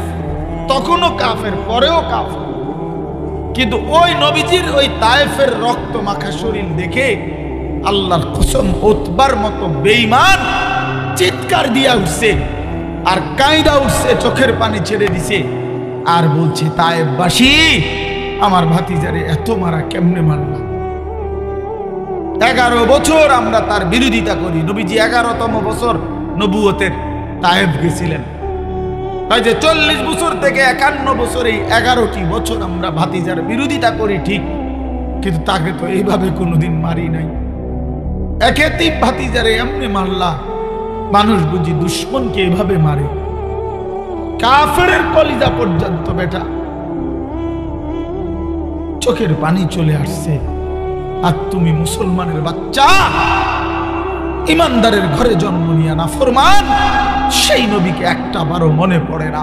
তখনও কাফের, পরেও কাফের, কিন্তু ওই নবীজির ওই তায়েফের রক্ত মাখা শরীর দেখে আল্লাহর কসম উতবার মতো বেঈমান চিৎকার দিয়া উঠছে আর কাঁইদা উঠছে, চোখের পানি ছেড়ে দিছে আর বলছে, তায়েফবাসী, আমার ভাতিজারে এত মারা কেমনে মারলাম? 11 বছর আমরা তার বিরোধিতা করি। নবীজি 11তম বছর নবুয়তের তায়েফ গেছিলেন। তাই যে 40 বছর থেকে 51 বছর, এই 11টি বছর আমরা ভাতিজার বিরোধিতা করি ঠিক, কিন্তু তাকে তো এইভাবে কোনোদিন মারি নাই। একেতেই ভাতিজারে এমনি মারলা, মানুষ বুঝি দুশ্মনকে এভাবে মারে? কাফেরের কলিজা পর্যন্ত বেটা চোখের পানি চলে আসছে। আর তুমি মুসলমানের বাচ্চা, ইমানদারের ঘরে জন্ম নিয়ে নাফরমান, সেই নবীকে একটা বারও মনে পড়ে না,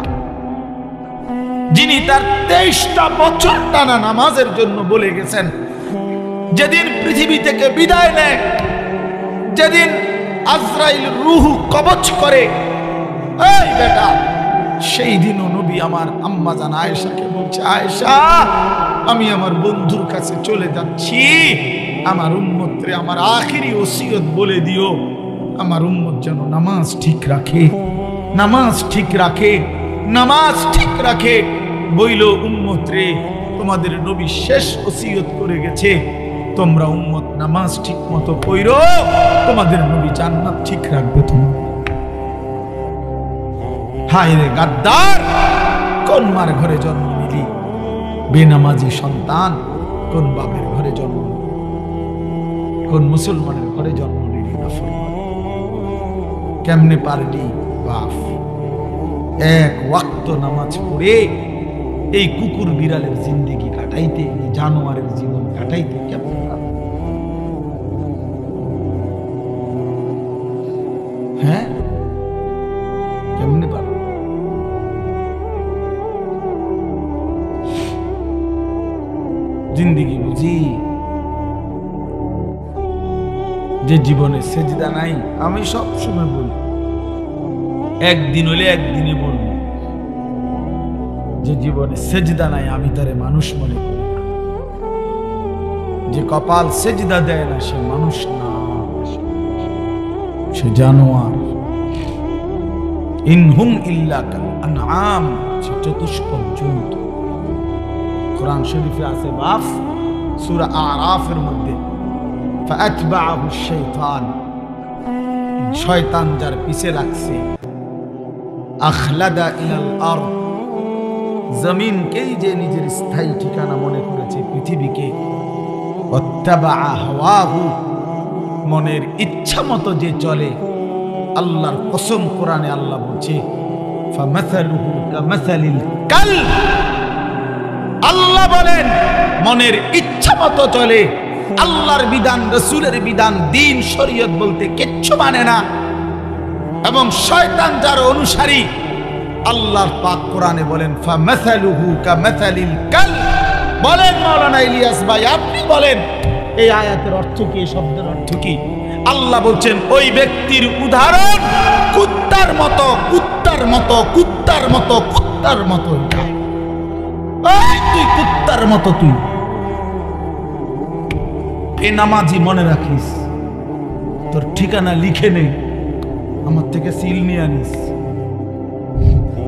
যিনি তার 23টা বছর টানা নামাজের জন্য বলে গেছেন। যেদিন পৃথিবী থেকে বিদায় নেয়, যেদিন আজরাইল রূহ কবজ করে, এই বেটা, সেই দিনও নবী আমার আম্মা জান আয়েশাকে বলছে, আয়েশা, আমি আমার বন্ধুর কাছে চলে যাচ্ছি, আমার উম্মতরে আমার আখিরি ওসিয়ত বলে দিও, আমার উম্মত যেন নামাজ ঠিক রাখে, নামাজ ঠিক রাখে, নামাজ ঠিক রাখে। বইল, উম্মত রে, তোমাদের নবী শেষ ওসিয়ত করে গেছে, তোমরা উম্মত নামাজ ঠিক মতো পড়ো, তোমাদের নবী জান্নাত ঠিক রাখবে। তোমার হায় রে গাদ্দার, কোন মার ঘরে জন্ম নিলি? বেনামাজি সন্তান কোন বাপের ঘরে জন্ম নিল, কোন মুসলমানের ঘরে জন্ম নিলি নাফরমান? কেমনে পারলি বাপ এক ওয়াক্ত নামাজ পড়ে এই কুকুর বিড়ালের জিন্দেগি কাটাইতে, এই জানোয়ারের জীবন কাটাইতে কেমন পারলি? হ্যাঁ, কেমনে পারলি? জিন্দেগি বুঝি যে জীবনে সেজদা নাই। আমি সব সময় বলি, একদিন হলে একদিনে বলবো, যে জীবনে সেজদা নাই আমি তারে মানুষ মনে করি না। যে কপাল সেজদা দেয় না সে মানুষ না, সে জানোয়ার। ইনহুম ইল্লা কাল আনআম, সে চতুষ্পদ জন্তু। কোরআন শরীফে আছে বাপ, সূরা আরাফের মধ্যে, ফাআতবাআহু শাইতান, শয়তান যার পিছে লাগছে, আখলাদা ইলাল আরদ, জমিনকেই যে নিজের স্থায়ী ঠিকানা মনে করেছে, পৃথিবীকে, ওয়াত্তাবাআ হাওয়াহু, মনের ইচ্ছা মতো যে চলে। আল্লাহর কসম, কোরআনে আল্লাহ বলছে ফামাসালুহু কামাসালিল কালব, আল্লাহ বলেন মনের ইচ্ছা মতো চলে, আল্লাহর বিধান, রাসূলের বিধান, দ্বীন, শরীয়ত বলতে কিচ্ছু মানে না। এবং শয়তান যার অনুসারী, আল্লাহর পাক কোরআনে বলেন ফামাসালুহু কামাসালিল কালব। বলেন মাওলানা ইলিয়াস ভাই, আপনি বলেন এই আয়াতের অর্থ কি, এই শব্দের অর্থ কি? আল্লাহ বলছেন ওই ব্যক্তির উদাহরণ কুত্তার মতো, কুত্তার মতো, কুত্তার মতো, কুত্তার মতো। তুই কুত্তার মতো, তুই বেনামাজি, মনে রাখিস, তোর ঠিকানা লিখে নে, আমার থেকে সিল নিয়ে আনিস,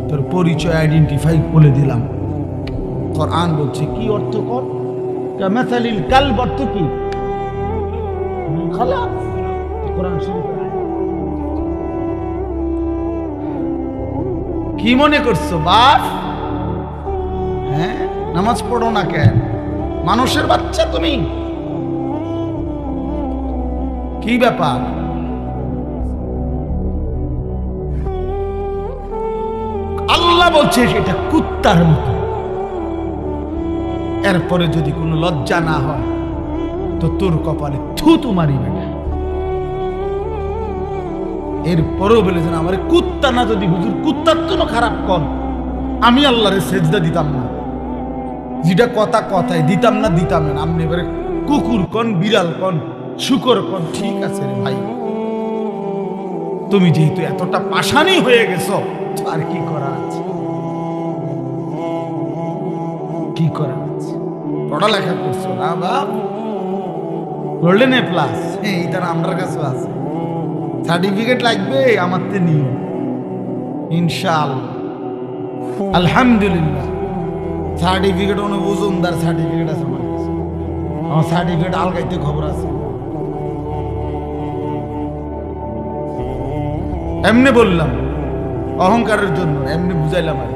তোর পরিচয় আইডেন্টিফাই বলে দিলাম। কোরআন বলছে কি অর্থ কর, কামাসালিল কালব অর্থ কি? খালাস, কোরআন শরীফের আয়াত। কি মনে করছো বাপ? হ্যাঁ, নামাজ পড়ো না কেন? মানুষের বাচ্চা তুমি, কি ব্যাপার? আল্লাহ বলছে সেটা কুত্তার মতো। এরপরে যদি কোনো লজ্জা না হয় তো তোর কপালে থুতু মারিবে না। এরপরেও বলেছেন আমার কুত্তা না, যদি হুজুর কুত্তার তো খারাপ কন, আমি আল্লাহরে সেজদা দিতাম না, যেটা কথা কথায় দিতাম না, দিতাম না। আপনি এবারে কুকুর কন, বিড়াল কন, শুকর কন, ঠিক আছে রে ভাই, তুমি যেহেতু এতটা পাষাণী হয়ে গেছো, আর কি করা আছে? কি করা আছে? পড়ালেখা করছো না বাপ, গোল্ডেন এ প্লাস, এইটা আমার কাছে আছে, সার্টিফিকেট লাগবে আমার তে নিও ইনশাআল্লাহ। আলহামদুলিল্লাহ, সার্টিফিকেট অনেক ওজনদার সার্টিফিকেট আছে আমার কাছে। আমার সার্টিফিকেট আলগাইতে খবর আছে। এমনি বললাম অহংকারের জন্য, এমনি বুঝাইলাম, আর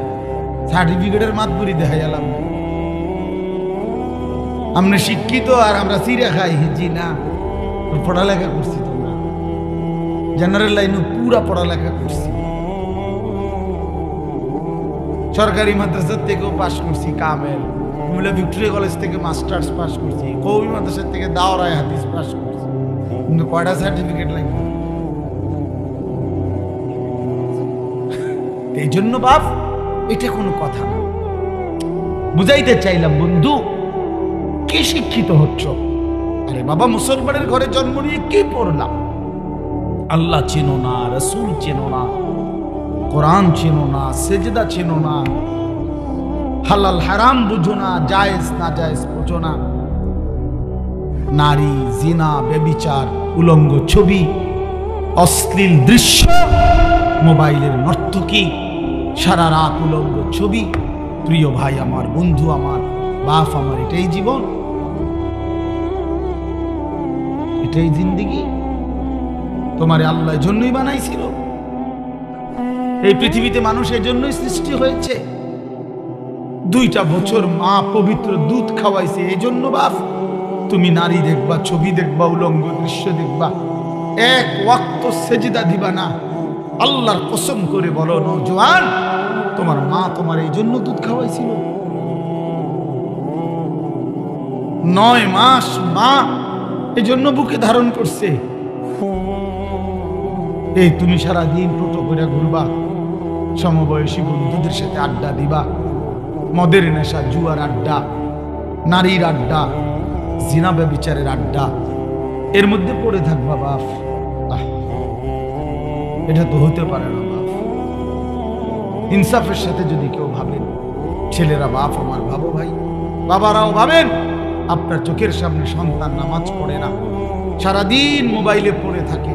সার্টিফিকেটের মাতবুরি দেখাইলাম। আমরা শিক্ষিত আর আমরা চিড়া খাই, জি না, পড়ালেখা করছি, তোমরা জেনারেল লাইনে পুরা পড়ালেখা করছি, সরকারি মাদ্রাসার থেকেও পাশ করছি, কামেল কুমিল্লা ভিক্টোরিয়া কলেজ থেকে মাস্টার্স পাস করছি, কওমি মাদ্রাসার থেকে দাওরায়ে হাদিস পাস করছি। কিন্তু কয়টা সার্টিফিকেট লাগবে? এই জন্য বাপ, এটা কোনো কথা না। বুঝাইতে চাইলাম বন্ধু, কি শিক্ষিত হচ্ছ? আরে বাবা, মুসলমানের ঘরে জন্ম নিয়ে কি পড়লাম? আল্লাহ চেনো না, রাসূল চেনো না, কোরআন চেনো না, সেজদা চেনো না, হালাল হারাম বুঝো না, জায়েজ না জায়েজ বুঝো না। নারী, জিনা, ব্যভিচার, উলঙ্গ ছবি, অশ্লীল দৃশ্য, মোবাইলের নর্তকী, সারা রাত উলঙ্গ ছবি। প্রিয় ভাই আমার, বন্ধু আমার, বাপ আমার, এটাই জীবন, এটাই জিন্দেগি? তোমার আল্লাহ জন্যই বানাইছিল। এই পৃথিবীতে মানুষ এর জন্যই সৃষ্টি হয়েছে। 2টা বছর মা পবিত্র দুধ খাওয়াইছে, এই জন্য বাপ তুমি নারী দেখবা, ছবি দেখবা, উলঙ্গ দৃশ্য দেখবা, এক ওয়াক্ত সেজদা দিবা না। আল্লাহর কসম করে বলো নওজোয়ান, তোমার মা তোমার এই জন্য দুধ খাওয়াইছিল? 9 মাস মা এই জন্য বুকে ধারণ করছে। এই তুমি সারাদিন টোটো করে ঘুরবা, সমবয়সী বন্ধুদের সাথে আড্ডা দিবা, মদের নেশা, জুয়ার আড্ডা, নারীর আড্ডা, জিনা ব্যভিচারের আড্ডা, এর মধ্যে পড়ে থাকবা বাপ। এটা তো হতে পারে না বাপ। ইনসাফের সাথে যদি কেউ ভাবেন, ছেলেরা বাপ আমার ভাবো ভাই, বাবারাও ভাবেন, আপনার চোখের সামনে সন্তান নামাজ পড়ে না, সারাদিন মোবাইলে পড়ে থাকে,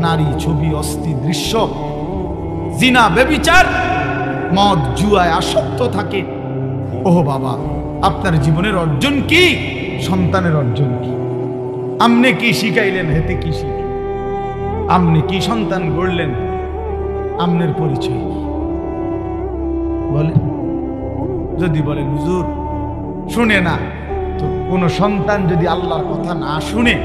নারী, ছবি, অস্থি দৃশ্য, জিনা ব্যভিচার, মদ জুয়ায় আসক্ত থাকে। ওহ বাবা, আপনার জীবনের অর্জন কি? সন্তানের অর্জন কি? আপনি কি শিখাইলেন? হেতে কি শিখলেন? আপনি কি সন্তান গড়লেন? আপনার পরিচয় বলে? যদি বলেন হুজুর শুনে না, তো কোন সন্তান যদি আল্লাহর কথা না শুনে,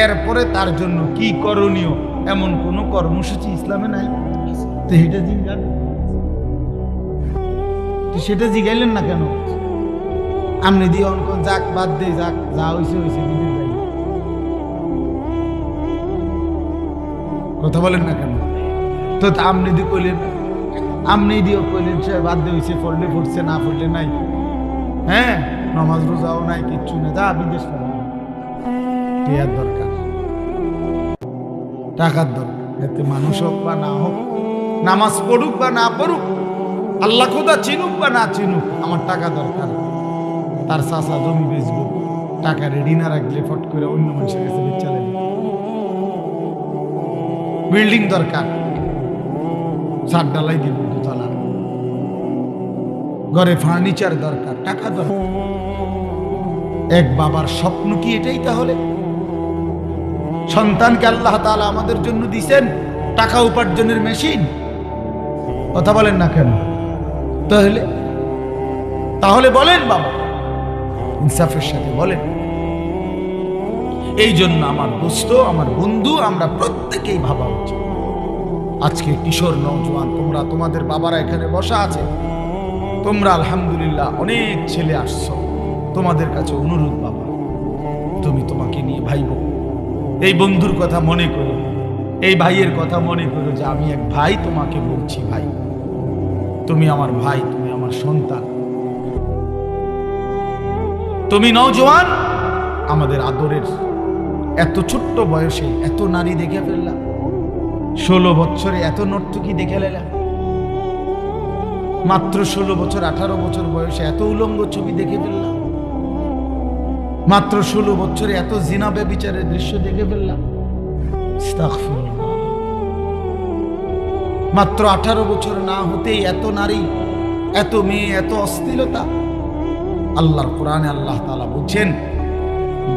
এরপরে তার জন্য কি করণীয় এমন কোন কর্মসূচি ইসলামে নাই? তো এটা জিজ্ঞান, সেটা জিগাইলেন না কেন? আপনি দিয়ে অঙ্ক যাক, বাদ দে, যাক, যা হয়েছে হয়েছে, বিদেশ যাই, কথা বলেন না কেন? তো আপনি দিয়ে কইলেন, আপনি দিয়েও কইলেন সে বাদ দিয়ে হয়েছে, পড়লে পড়ছে, না পড়লে নাই। হ্যাঁ, নামাজ রোজাও নাই, কিচ্ছু নেই, যা বিদেশ টিয়ার দরকার, টাকার দরকার। এতে মানুষ হোক বা না হোক, নামাজ পড়ুক বা না পড়ুক, আল্লাহ খোদা চিনুক বা না চিনুক, আমার টাকা দরকার। তার চাষা জমি বেচবো, টাকা রেডি না রাখলে ফট করে অন্য মানুষের কাছে বেচালেন। বিল্ডিং দরকার, ছাদ ডালাই দিব দোতলা, ঘরে ফার্নিচার দরকার, টাকা দরকার। এক বাবার স্বপ্ন কি এটাই? তাহলে সন্তানকে আল্লাহ তাআলা আমাদের জন্য দিয়েছেন টাকা উপার্জনের মেশিন, কথা বলেন না কেন? তাহলে বলেন বাবা, ইনসাফের সাথে বলেন। এই জন্য আমার দোস্ত, আমার বন্ধু, আমরা প্রত্যেকেই ভাবা উচিত। আজকে কিশোর নওজোয়ান, তোমরা, তোমাদের বাবারা এখানে বসা আছে, তোমরা আলহামদুলিল্লাহ অনেক ছেলে আসছো, তোমাদের কাছে অনুরোধ বাবা, তুমি তোমাকে নিয়ে ভাইব, এই বন্ধুর কথা মনে করো, এই ভাইয়ের কথা মনে করো যে আমি এক ভাই তোমাকে বলছি, ভাই তুমি আমার ভাই, তুমি আমার সন্তান, তুমি নওজোয়ান, আমাদের আদরের। এত ছোট্ট বয়সে এত নারী দেখে ফেললাম, 16 বছরে এত নর্তকী দেখে ফেললাম, মাত্র 16 বছর 18 বছর বয়সে এত উলঙ্গ ছবি দেখে ফেললাম, মাত্র 16 বছরে এত জিনা ব্যভিচারের দৃশ্য দেখে ফেললাম। আস্তাগফিরুল্লাহ। মাত্র 18 বছর না হতেই এত নারী, এত মেয়ে, এত অশ্লীলতা। আল্লাহর কোরআনে আল্লাহ তাআলা বলছেন,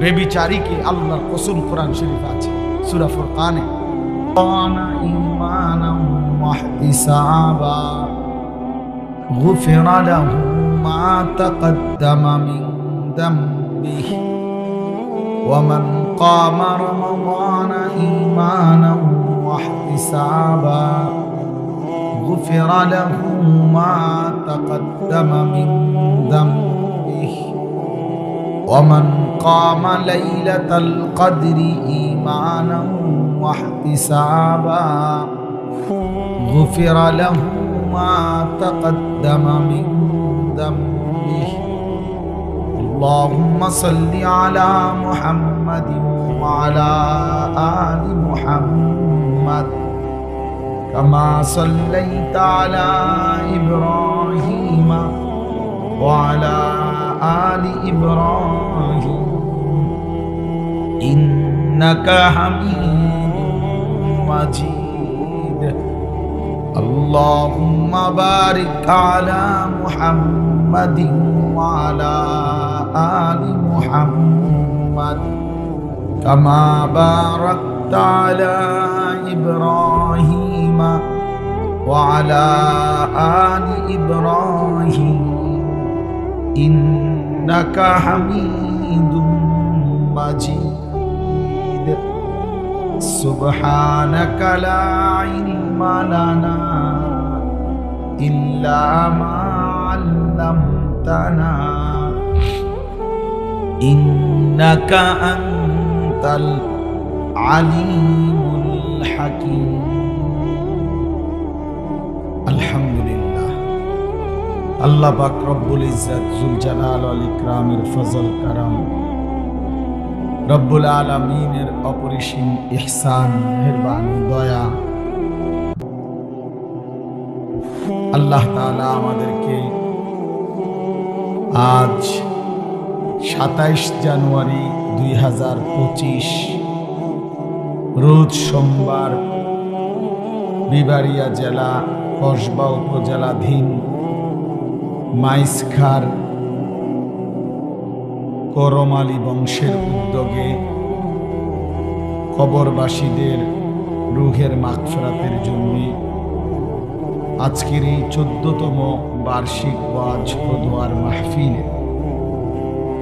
বেবিচারীকে আল্লাহর কসম কোরআন শরীফ আছে সূরা ফুরকানে, আনা ঈমানান ওয়া ইহতিসাবা গুফিরা লাহু মা তাকদ্দামা মিন যামবিহি ওয়া মান কামা রমাদানা ঈমানান ওয়া ইহতিসাবা গুফিরা লাহু মা তাকদ্দামা মিন যামবিহি ومن قام ليلة القدر إيمانا واحتسابا غفر له ما تقدم من ذنبه اللهم صل على محمد وعلى آل محمد كما صليت على إبراهيم وعلى آل إبراهيم إنك حميد مجيد اللهم بارك على محمد وعلى آل محمد كما باركت على إبراهيم وعلى آل إبراهيم ইন্নাকা হামিদুম মাজিদ সুবহানাকা লা ইলমা লানা ইল্লা মা আল্লামতানা ইন্নাকা আনতাল আলিমুল হাকিম। আলহামদুলিল্লাহ, আল্লাহ পাক রব্বুল ইজ্জত জুল জালাল ওয়াল ইকরামের ফজল কারাম, রব্বুল আলামিনের অপরিসীম ইহসান, মেহেরবানি, দয়া, আল্লাহ তাআলা আমাদেরকে আজ 27 জানুয়ারি 2025 রোজ সোমবার বিবাড়িয়া জেলা কসবা উপজেলাধীন মাইসখার করম আলী বংশের উদ্যোগে কবরবাসীদের রুহের মাগফিরাতের জন্য আজকের এই 14তম বার্ষিক ওয়াজ ও দোয়ার মাহফিলে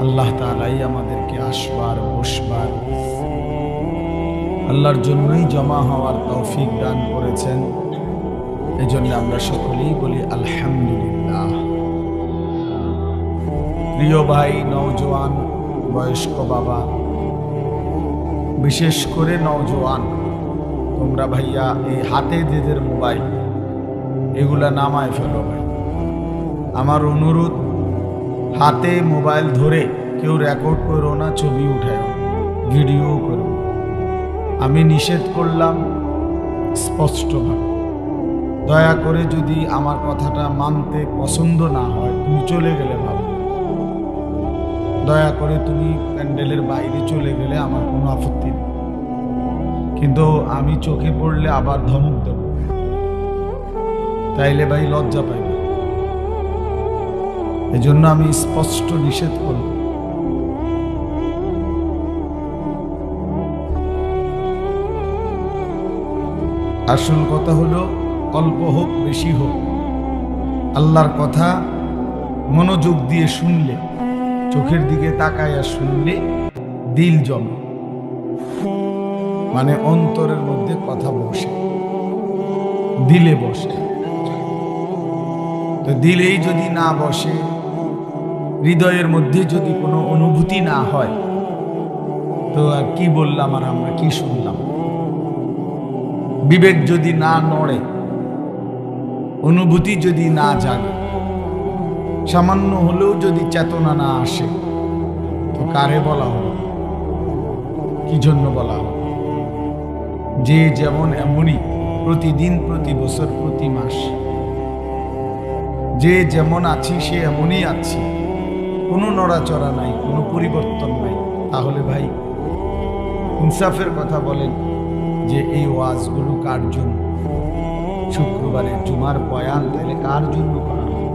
আল্লাহ তাআলাই আমাদেরকে আসবার বসবার আল্লাহর জন্যই জমা হওয়ার তৌফিক দান করেছেন। এজন্য আমরা সকলেই বলি আলহামদুলিল্লাহ। প্রিয় ভাই, নওজোয়ান, বয়স্ক বাবা, বিশেষ করে নওজোয়ান, তোমরা ভাইয়া এই হাতে যেদের মোবাইল এগুলা নামায় ফেলো ভাই। আমার অনুরোধ, হাতে মোবাইল ধরে কেউ রেকর্ড করো না, ছবি উঠায়, ভিডিও করো। আমি নিষেধ করলাম স্পষ্টভাবে। দয়া করে যদি আমার কথাটা মানতে পছন্দ না হয়, তুমি চলে গেলে ভালো। দয়া করে তুমি প্যান্ডেলের বাইরে চলে গেলে আমার কোনো আপত্তি নেই, কিন্তু আমি চোখে পড়লে আবার ধমক দেব, তাইলে ভাই লজ্জা পাইবে। এজন্য আমি স্পষ্ট নিষেধ করব। আসল কথা হলো, অল্প হোক বেশি হোক, আল্লাহর কথা মনোযোগ দিয়ে শুনলে, চোখের দিকে তাকাইয়া শুনলে দিল জমে, মানে অন্তরের মধ্যে কথা বসে, দিলে বসে। তো দিলেই যদি না বসে, হৃদয়ের মধ্যে যদি কোনো অনুভূতি না হয়, তো আর কি বললাম আর আমরা কি শুনলাম? বিবেক যদি না নড়ে, অনুভূতি যদি না জাগে, সামান্য হলেও যদি চেতনা না আসে, তো কারে বলা হলো? কি জন্য বলা হলো? যে যেমন এমনই, প্রতিদিন, প্রতি বছর, প্রতি মাস, যে যেমন আছি সে এমনই আছি, কোনো নড়াচড়া নাই, কোনো পরিবর্তন নাই। তাহলে ভাই ইনসাফের কথা বলেন যে এই ওয়াজগুলো কার জন্য? শুক্রবারের জুমার বয়ান তাহলে কার জন্য করা হয়?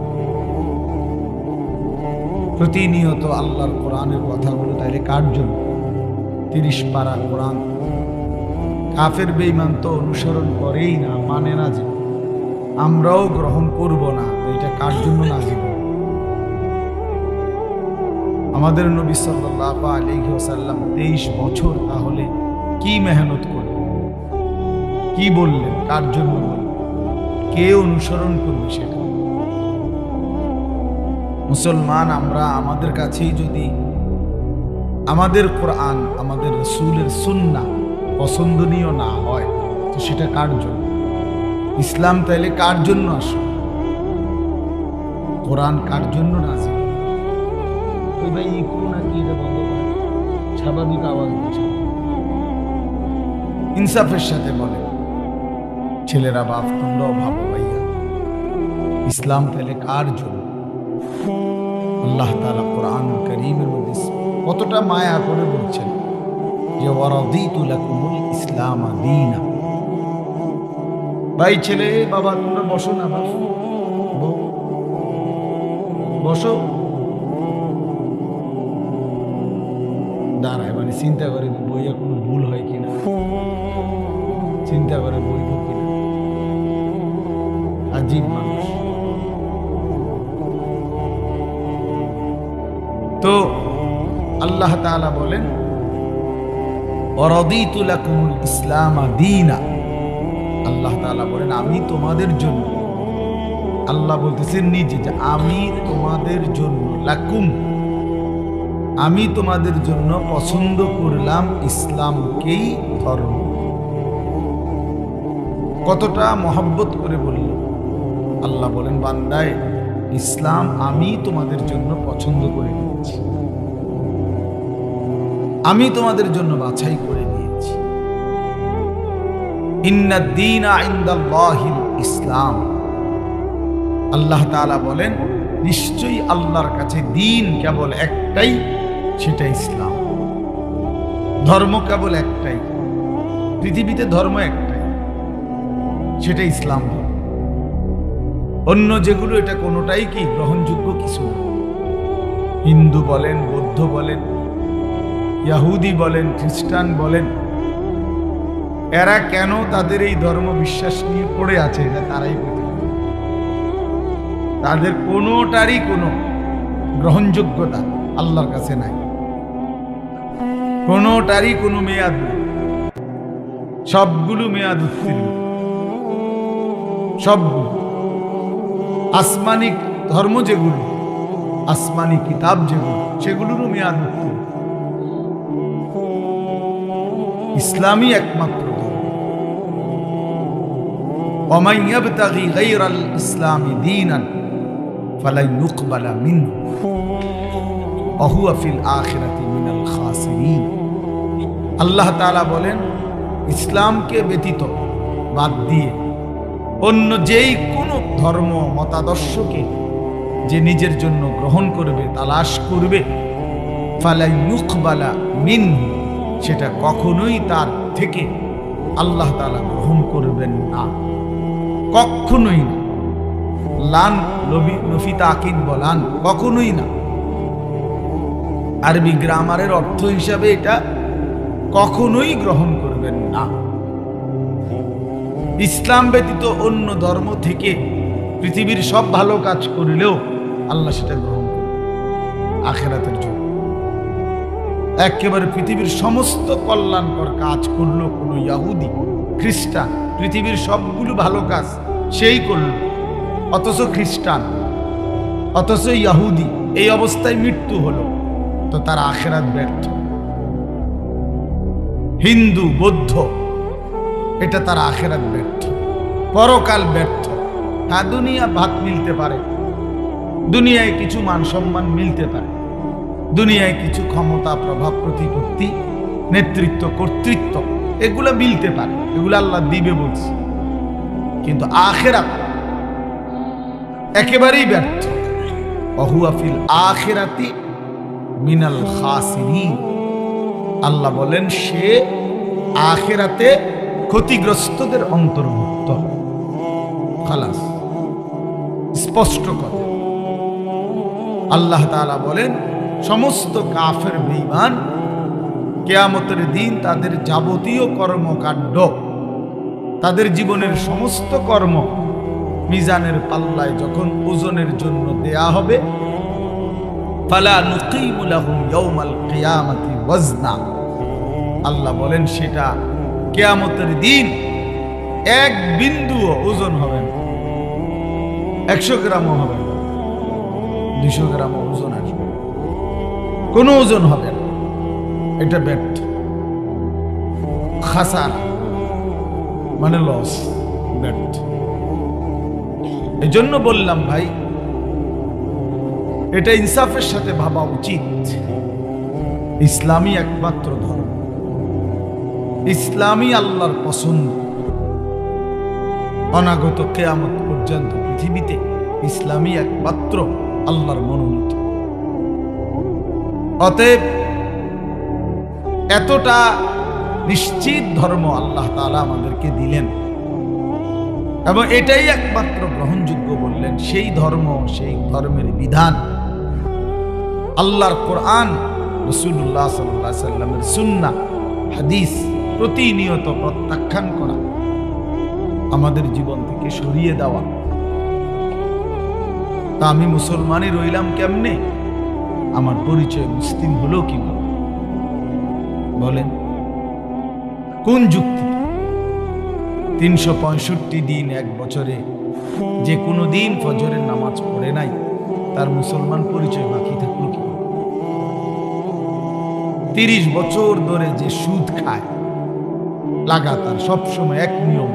প্রতিনিয়ত আল্লাহর কোরআনের কথাগুলো তাহলে কার জন্য? 30 পারা কোরআন কাফের বেঈমান তো অনুসরণ করেই না, মানে না, যে আমরাও গ্রহণ করব না। এটা কার জন্য নাযিল? আমাদের নবী সাল্লাল্লাহু আলাইহি ওয়াসাল্লাম 23 বছর তাহলে কি মেহনত করলেন, কি বললেন, কার জন্য বললেন, কে অনুসরণ করবে সেটা? মুসলমান আমরা, আমাদের কাছেই যদি আমাদের কোরআন, আমাদের রাসূলের সুন্নাহ পছন্দনীয় না হয়, তো সেটা কার জন্য? ইসলাম তাইলে কার জন্য আসে? কোরআন কার জন্য নাযিল? ওই ভাই ইকো নাকি এটা বন্ধ করে, স্বাভাবিক আওয়াজ দিচ্ছে। ইনসাফের সাথে বলে, ছেলেরা, বাপ, তোমরাও ভাবো ভাইয়া, ইসলাম তাহলে কার জন্য? আল্লাহ তাআলা কোরআনুল কারীমের মধ্যে কতটা মায়া করে বলছেন যে ওয়ারাদিতু লাকুমুল ইসলাম দীনা। ভাই, ছেলে, বাবা, তোমরা বসো না, বসো, দাঁড়ায়, মানে চিন্তা করে বইয়া কোনো ভুল হয় কিনা, চিন্তা করে বই কিনা। আজীব মানুষ। তো আল্লাহ তাআলা বলেন ওয়ারাদিতু লাকুমুল ইসলাম দীনা। আল্লাহ তাআলা বলেন আমি তোমাদের জন্য, আল্লাহ বলতেছেন নিজে যে আমি তোমাদের জন্য, লাকুম আমি তোমাদের জন্য পছন্দ করলাম ইসলামকেই ধর্ম। কতটা মহব্বত করে বলল আল্লাহ। বলেন বান্দায় ইসলাম আমি তোমাদের জন্য পছন্দ করে নিয়েছি, আমি তোমাদের জন্য বাছাই করে দিয়েছি। ইন্নাদ দীনা ইনদাল্লাহিল ইসলাম। আল্লাহ তাআলা বলেন নিশ্চয়ই আল্লাহর কাছে দিন কেবল একটাই, সেটা ইসলাম। ধর্ম কেবল একটাই, পৃথিবীতে ধর্ম একটাই, সেটা ইসলাম। অন্য যেগুলো এটা কোনোটাই কি গ্রহণযোগ্য কিছু না। হিন্দু বলেন, বৌদ্ধ বলেন, ইহুদি বলেন, খ্রিস্টান বলেন, এরা কেন তাদের এই ধর্ম বিশ্বাস নিয়ে পড়ে আছে এটা তারাই বলতে পারে। তাদের কোনোটারই কোনো গ্রহণযোগ্যতা আল্লাহর কাছে নাই, কোনোটারই কোনো মেয়াদ নেই, সবগুলো মেয়াদ উত্তীর্ণ। সবগুলো আসমানি ধর্ম যেগুলো, আসমানি কিতাব যেগুলো, সেগুলোরও মেয়াদ উত্তীর্ণ। ইসলামই একমাত্র ধর্ম। ওয়ামান ইয়াবতাগি গায়রাল ইসলামি দীনান ফালান ইউকবালা মিনহু ওয়া হুয়া ফিল আখিরাতি মিনাল খাসিরিন। আল্লাহ তাআলা বলেন ইসলামকে ব্যতীত বাদ দিয়ে অন্য যেই কোনো ধর্ম মতাদর্শকে যে নিজের জন্য গ্রহণ করবে, তালাশ করবে, ফালান ইউকবালা মিনহু সেটা কখনোই তার থেকে আল্লাহ তাআলা গ্রহণ করবেন না, কখনোই না। লান নফি তাকিদ বলান, কখনোই না। আরবি গ্রামারের অর্থ হিসাবে এটা কখনোই গ্রহণ করবেন না। ইসলাম ব্যতীত অন্য ধর্ম থেকে পৃথিবীর সব ভালো কাজ করিলেও আল্লাহ সেটা গ্রহণ করবেন আখিরাতের জন্য। একেবারে পৃথিবীর সমস্ত কল্যাণকর কাজ করলো কোনো ইহুদি খ্রিস্টান, পৃথিবীর সবগুলো ভালো কাজ সেই করলো, অথচ খ্রিস্টান, অথচ ইহুদি এই অবস্থায় মৃত্যু হলো, তো তার আখিরাত ব্যর্থ। হিন্দু বৌদ্ধ এটা তার আখিরাত ব্যর্থ, পরকাল ব্যর্থ। হ্যাঁ দুনিয়া ভাত মিলতে পারে, দুনিয়ায় কিছু মান সম্মান মিলতে পারে, দুনিয়ায় কিছু ক্ষমতা, প্রভাব, প্রতিপত্তি, নেতৃত্ব, কর্তৃত্ব এগুলো মিলতে পারে, এগুলো আল্লাহ দিবে বলছে, কিন্তু আখিরাত একেবারেই ব্যর্থ। ওয়াহুয়া ফিল আখিরাতি মিনাল খাসিরিন। আল্লাহ বলেন সে আখিরাতে ক্ষতিগ্রস্তদের অন্তর্ভুক্ত। খালাস, স্পষ্ট কথা। আল্লাহ তাআলা বলেন সমস্ত কাফের বেঈমান কিয়ামতের দিন তাদের যাবতীয় কর্মকাণ্ড, তাদের জীবনের সমস্ত কর্ম মিজানের পাল্লায় যখন ওজনের জন্য দেয়া হবে, ফালা নুকিমু লাহুম ইয়াউমাল কিয়ামাতি ওয়াজনা। আল্লাহ বলেন সেটা কিয়ামতের দিন এক বিন্দুও ওজন হবে না, 100 গ্রামও হবে না, 200 গ্রামও ওজন আসবে, কোনো ওজন হবে না। এটা ব্যর্থ, খাসারা মানে লস, ব্যর্থ। এই জন্য বললাম ভাই, এটা ইনসাফের সাথে ভাবা উচিত। ইসলামই একমাত্র ধর্ম, ইসলামই আল্লাহর পছন্দ। অনাগত কিয়ামত পর্যন্ত পৃথিবীতে ইসলামই একমাত্র আল্লাহর মনোনীত। অতএব এতটা নিশ্চিত ধর্ম আল্লাহ তাআলা আমাদেরকে দিলেন এবং এটাই একমাত্র গ্রহণযোগ্য বললেন। সেই ধর্ম, সেই ধর্মের বিধান, আল্লাহর কোরআন, রাসূলুল্লাহ সাল্লাল্লাহু আলাইহি সাল্লামের সুন্নাহ, হাদিস প্রতিনিয়ত প্রত্যাখ্যান করা, আমাদের জীবন থেকে সরিয়ে দেওয়া। তা আমি মুসলমানই রইলাম কেমনে? আমার পরিচয় মুসলিম হলো কিভাবে? বলেন কোন যুক্তি? 365 দিন এক বছরে যে কোনো দিন ফজরের নামাজ পড়ে নাই, তার মুসলমান পরিচয় বাকি থাকলো কি? 30 বছর ধরে যে সুদ খায় লাগাতার সবসময় এক নিয়ম,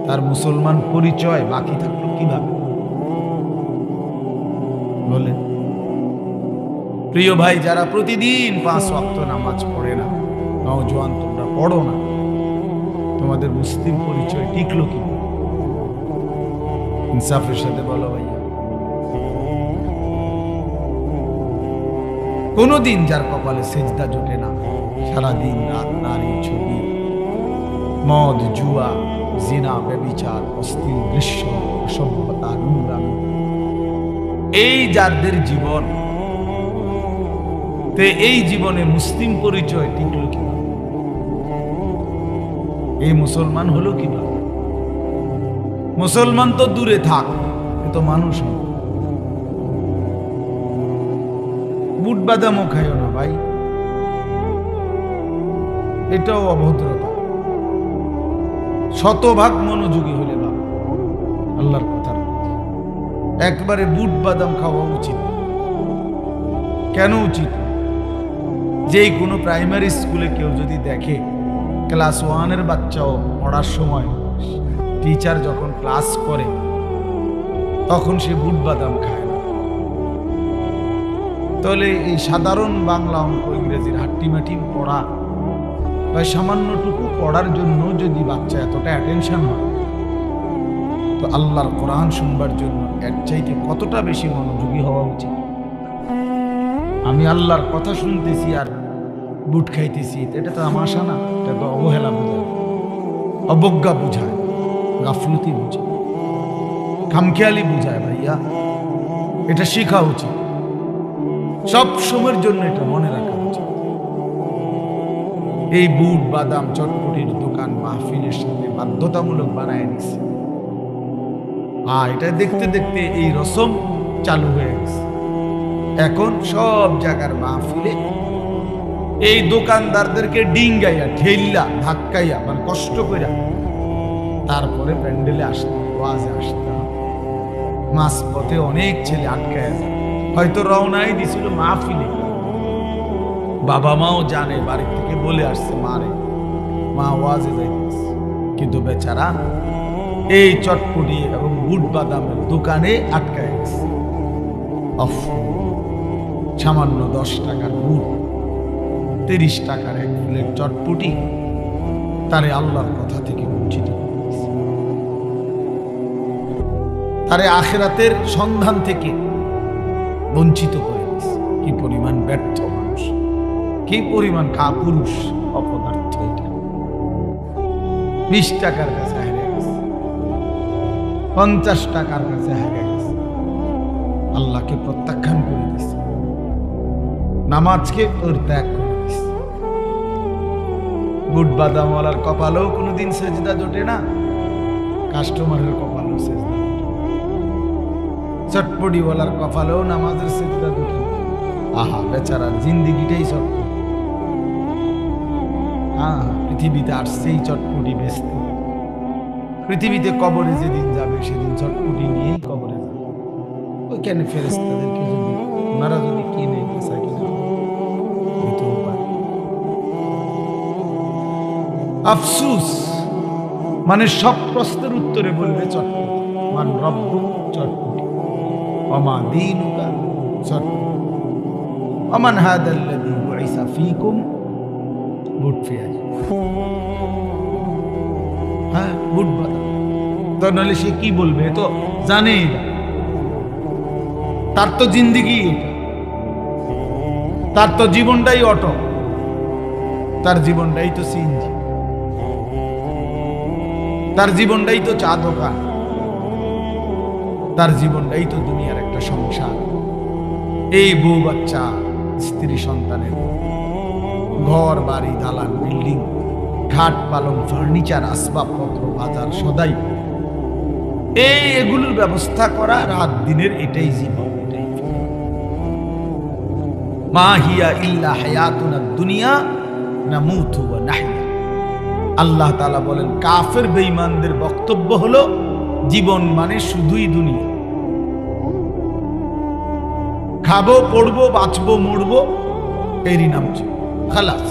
তার মুসলমান পরিচয় বাকি থাকলো কিভাবে? বলেন। প্রিয় ভাই, যারা প্রতিদিন 5 ওয়াক্ত নামাজ পড়ে না, নওজোয়ান তোমরা পড়ো না, তোমাদের মুসলিম পরিচয় টিকলো কি? ইনসাফের সাথে বলো ভাইয়া। কোনদিন যার কপালে সেজদা জোটে না, সারাদিন রাত নারী ছবি, মদ, জুয়া, জিনা, ব্যভিচার, অশ্লীল দৃশ্য, অসভ্যতা, নোংরামি, এই যাদের জীবন, তে এই জীবনে মুসলিম পরিচয় টিকলো কিভাবে? এই মুসলমান হলো কিভাবে? মুসলমান তো দূরে থাক, এ তো মানুষ। বুট বাদামও খাইও না ভাই, এটাও অভদ্রতা। শতভাগ মনোযোগী হলে না আল্লাহর কথা, একবারে বুট বাদাম খাওয়া উচিত। কেন উচিত? যেই কোনো প্রাইমারি স্কুলে কেউ যদি দেখে ক্লাস 1-এর বাচ্চাও পড়ার সময় টিচার যখন ক্লাস করে তখন সে বুট বাদাম খায় না, তাহলে এই সাধারণ বাংলা, অঙ্ক, ইংরেজির হাট্টিমাটি পড়া বা সামান্যটুকু পড়ার জন্য যদি বাচ্চা এতটা অ্যাটেনশন হয়, তো আল্লাহর কোরআন শুনবার জন্য এর চাইতে কতটা বেশি মনোযোগী হওয়া উচিত? আমি আল্লাহর কথা শুনতেছি আর বুট খাইতেছি, এটা তো তামাশা না, এটা তো অবহেলা বোঝায়, অবজ্ঞা বোঝায়, গাফলতি বোঝায়, খামখেয়ালি বোঝায়। ভাইয়া, এটা শেখা উচিত, সব সময়ের জন্য এটা মনে রাখা উচিত। এই বুট বাদাম চটপটির দোকান মাহফিলের সাথে বাধ্যতামূলক বানায় নিছে, আর এটা দেখতে দেখতে এই রসম চালু হয়ে গেছে। এখন সব জায়গার মাহফিলে এই দোকানদারদেরকে ডিঙ্গাইয়া, ঠেল্লা, ধাক্কাইয়া, মানে কষ্ট কইরা তারপরে প্যান্ডেলে আসতে, ওয়াজে আসতে। মাঝ পথে অনেক ছেলে আটকায় যায়, হয়তো রওনাই দিছিল মাহফিলে, বাবা মাও জানে, বাড়ি থেকে বলে আসছে মারে, মা ওয়াজে যাইতেছে, কিন্তু বেচারা এই চটপটি এবং বুট বাদামের দোকানে আটকায় গেছে। সামান্য 10 টাকার বুট, 30 টাকার এক প্লেট চটপটি, তারে আল্লাহর কথা থেকে বঞ্চিত করেছে, তারে আখিরাতের সন্ধান থেকে বঞ্চিত করে দিয়েছে। কি পরিমাণ ব্যর্থ মানুষ, কি পরিমাণ কাপুরুষ, অপদার্থ এটা। 20 টাকার কাছে হেরে গেছে, 50 টাকার কাছে হেরে গেছে, আল্লাহকে প্রত্যাখ্যান করে দিয়েছে, নামাজকে পরিত্যাগ করে দিয়েছে। বুট বাদামওয়ালার কপালেও কোনোদিন সেজদা জোটে না, কাস্টমারের কপালেও সেজদা জোটে, চটপটিওয়ালার কপালেও নামাজের সেজদা জোটে না। আহা, বেচারার জিন্দিগিটাই চটপটি। হ্যাঁ, পৃথিবীতে আসছেই চটপটি বেচতে, পৃথিবীতে কবরে যেদিন যাবে সেদিন চটপটি নিয়েই কবরে যাবে। ওইখানে ফেরেশতাদেরকে যদি ওনারা যদি কিনে বেচা কিনা হইতেও পারে। আফসুস, মানে সব প্রশ্নের উত্তরে বলবে চটপটি। মান রব্বুক, চটপটি। ওমা দীনুকা, চটপটি। ওমান হাদাল্লাযী বুইসা ফীকুম, বুট পেঁয়াজ। হ্যাঁ, বুট বাদাম। তো নাহলে সে কি বলবে? তো জানেই না, তার তো জিন্দিগি এটা, তার তো জীবনটাই অটো, তার জীবনটাই তো সিএনজি, তার জীবনটাই তো চা দোকান, তার জীবনটাই তো দুনিয়ার একটা সংসার। এই বউ বাচ্চা, স্ত্রী সন্তানের ঘর বাড়ি, দালান, বিল্ডিং, খাট পালং, ফার্নিচার, আসবাবপত্র, বাজার সদাই, এগুলোর ব্যবস্থা করা রাত দিনের এটাই জীবন, এটাই। মা হিয়া ইল্লা হায়াতুনা দুনিয়া নামুতু ওয়া নাহয়া। আল্লাহ তাআলা বলেন কাফের বেঈমানদের বক্তব্য হলো জীবন মানে শুধুই দুনিয়া, খাবো পড়বো বাঁচবো মরবো এরই নাম খালাস,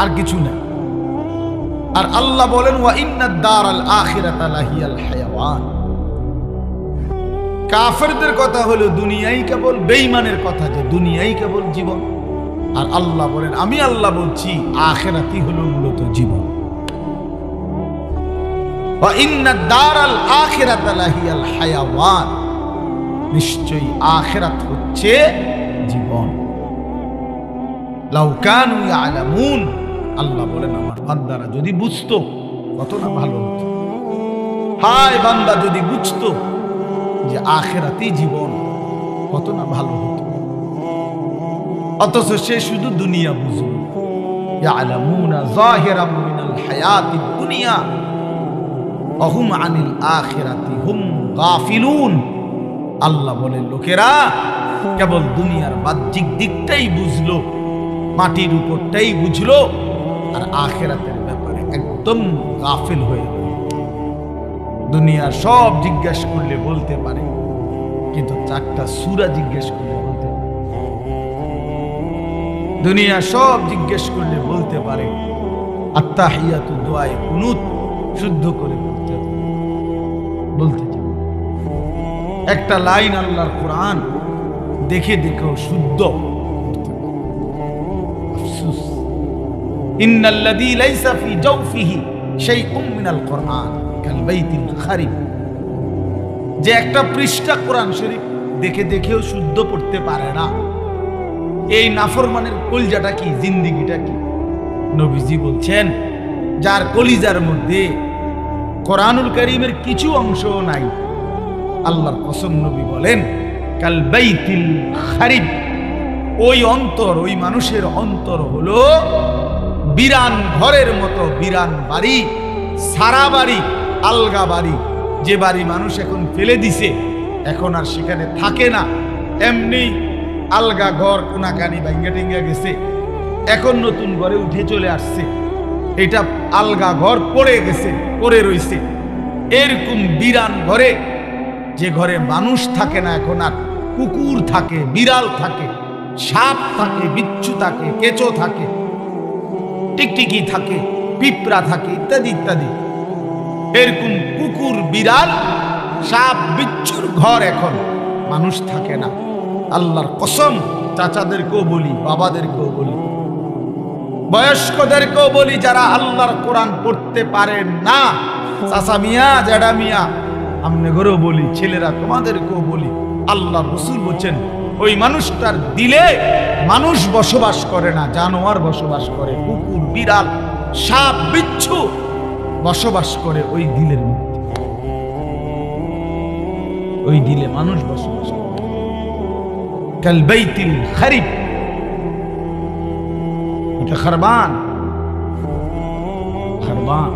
আর কিছু না। আর আল্লাহ বলেন ওয়া ইন্নাদ দারাল আখিরাতা লাহিয়াল হায়াওয়ান। কাফেরদের কথা হলো দুনিয়াই কেবল, বেঈমানের কথা যে দুনিয়াই কেবল জীবন। আর আল্লাহ বলেন আমি আল্লাহ বলছি আখিরাতই হলো মূলত জীবন। ওয়া ইন্নাদ দারাল আখিরাতা লাহিয়াল হায়াওয়ান, নিশ্চয়ই আখিরাত হচ্ছে জীবন। লাউ কানু ইয়ালামুন, আল্লাহ বলেন আমার বান্দারা যদি বুঝতো কত না ভালো হতো। হায় বান্দা যদি বুঝতো যে আখিরাতই জীবন কত না ভালো হতো। অথচ সে শুধু দুনিয়া বুঝবে। ইয়ালামুনা যাহিরাম মিনাল হায়াতিদ দুনিয়া ওয়া হুম আনিল আখিরাতি হুম গাফিলুন। আল্লাহ বলেন লোকেরা কেবল দুনিয়ার বাহ্যিক দিকটাই বুঝলো, মাটির উপরটাই বুঝলো, আর আখিরাতের ব্যাপারে একদম গাফিল হয়ে গেল। দুনিয়ার সব জিজ্ঞেস করলে বলতে পারে, কিন্তু 4টা সূরা জিজ্ঞেস করলে বলতে পারে। দুনিয়া সব জিজ্ঞেস করলে বলতে পারে, আত্তাহিয়াতু দুআয়ে কুনুত শুদ্ধ করে বলতে চায়। একটা লাইন আল্লাহর কোরআন দেখে দেখেও শুদ্ধ আফসোস। ইন্নাল্লাযী লাইসা ফি জাওফিহি শাইউম মিনাল কোরআন কাল বাইতিল খারিব। যে একটা পৃষ্ঠা কোরআন শরীফ দেখে দেখেও শুদ্ধ পড়তে পারে না, এই নাফরমানের কলিজাটা কি, জিন্দেগিটা কি? নবীজি বলছেন যার কলিজার মধ্যে কোরআনুল কারীমের কিছু অংশও নাই, আল্লাহর কসম নবী বলেন কাল বাইতিল খারিব, ওই অন্তর, ওই মানুষের অন্তর হলো বিরান ঘরের মতো, বিরান বাড়ি, সারা বাড়ি, আলগা বাড়ি। যে বাড়ি মানুষ এখন ফেলে দিছে, এখন আর সেখানে থাকে না, এমনি আলগা ঘর কোনাকানি ভাঙ্গা টিঙ্গা গেছে, এখন নতুন ঘরে উঠে চলে আসছে, এটা আলগা ঘর পড়ে গেছে, পড়ে রইছে। এরকম বিরান ঘরে, যে ঘরে মানুষ থাকে না এখন আর, কুকুর থাকে, বিড়াল থাকে, সাপ থাকে, বিচ্ছু থাকে, কেঁচো থাকে, টিকটিকি থাকে, পিঁপড়া থাকে, ইত্যাদি ইত্যাদি। এরকম কুকুর, বিড়াল, সাপ, বিচ্ছুর ঘর এখন মানুষ থাকে না। আল্লাহর কসম, চাচাদেরকেও বলি, বাবাদেরকেও বলি, বয়স্কদেরকেও বলি, যারা আল্লাহর কোরআন পড়তে পারেন না, চাচা মিয়া, জ্যাডা মিয়া, আমনে ঘরেও বলি, ছেলেরা তোমাদেরকেও বলি, আল্লাহর রাসূল বলেন ওই মানুষটার দিলে মানুষ বসবাস করে না, জানোয়ার বসবাস করে, কুকুর, বিড়াল, সাপ, বিচ্ছু বসবাস করে ওই দিলের মধ্যে। ওই দিলে মানুষ বসবাস করে। কাল বাইতিল খারিব, এটা খারবান, খারবান।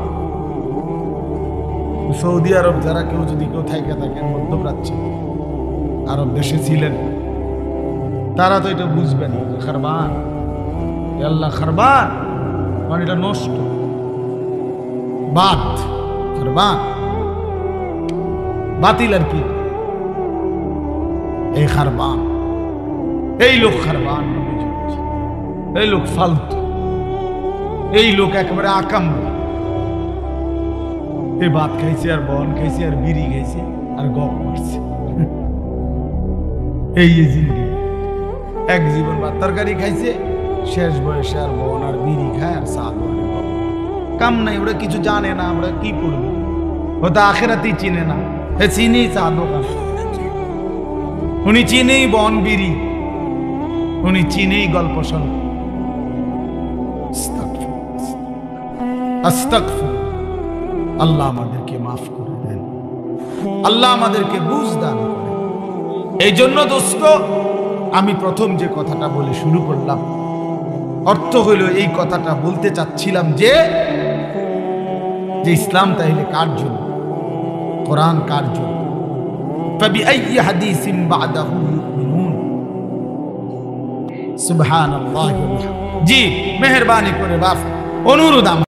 সৌদি আরব যারা কেউ যদি কেউ থাইকা থাকেন মধ্যপ্রাচ্যে, আরব দেশে ছিলেন, তারা তো এটা বুঝবেন খারবান। আল্লাহ খারবান মানে এটা নষ্ট, বাত, খারবান বাতিল আর কি, এই খারবান, এই লোক খারবান, এই লোক ফালতু, এই লোক একেবারে আকাম। এই ভাত খাইছে আর বন খাইছে আর বিড়ি খাইছে আর গপ মারছে, এই জিন্দগি। এক জীবন ভাত তরকারি খাইছে, শেষ বয়সে আর বন আর বিড়ি খায় আর চা করে, কাম নাই, ওরা কিছু জানে না, আমরা কি করবো, হয়তো আখেরাতেই চিনে না। হে চিনি চা দোকান, উনি চিনেই বন বিড়ি, উনি চিনেই গল্প শোন। আল্লাহ আমাদেরকে মাফ করে দেন, আল্লাহ আমাদেরকে বুঝ দান করেন। এই জন্য দোস্ত, আমি প্রথম যে কথাটা বলে শুরু করলাম, অর্থ হইল এই কথাটা বলতে চাচ্ছিলাম যে ইসলাম তাইলে কার জন্য, কোরআন কার জন্য, ফাবিআইয়ি হাদিসিন বা'দাহু ইউমিনুন। সুবহানাল্লাহ। জি মেহেরবানি করে বাপ অনুরোধ আমার।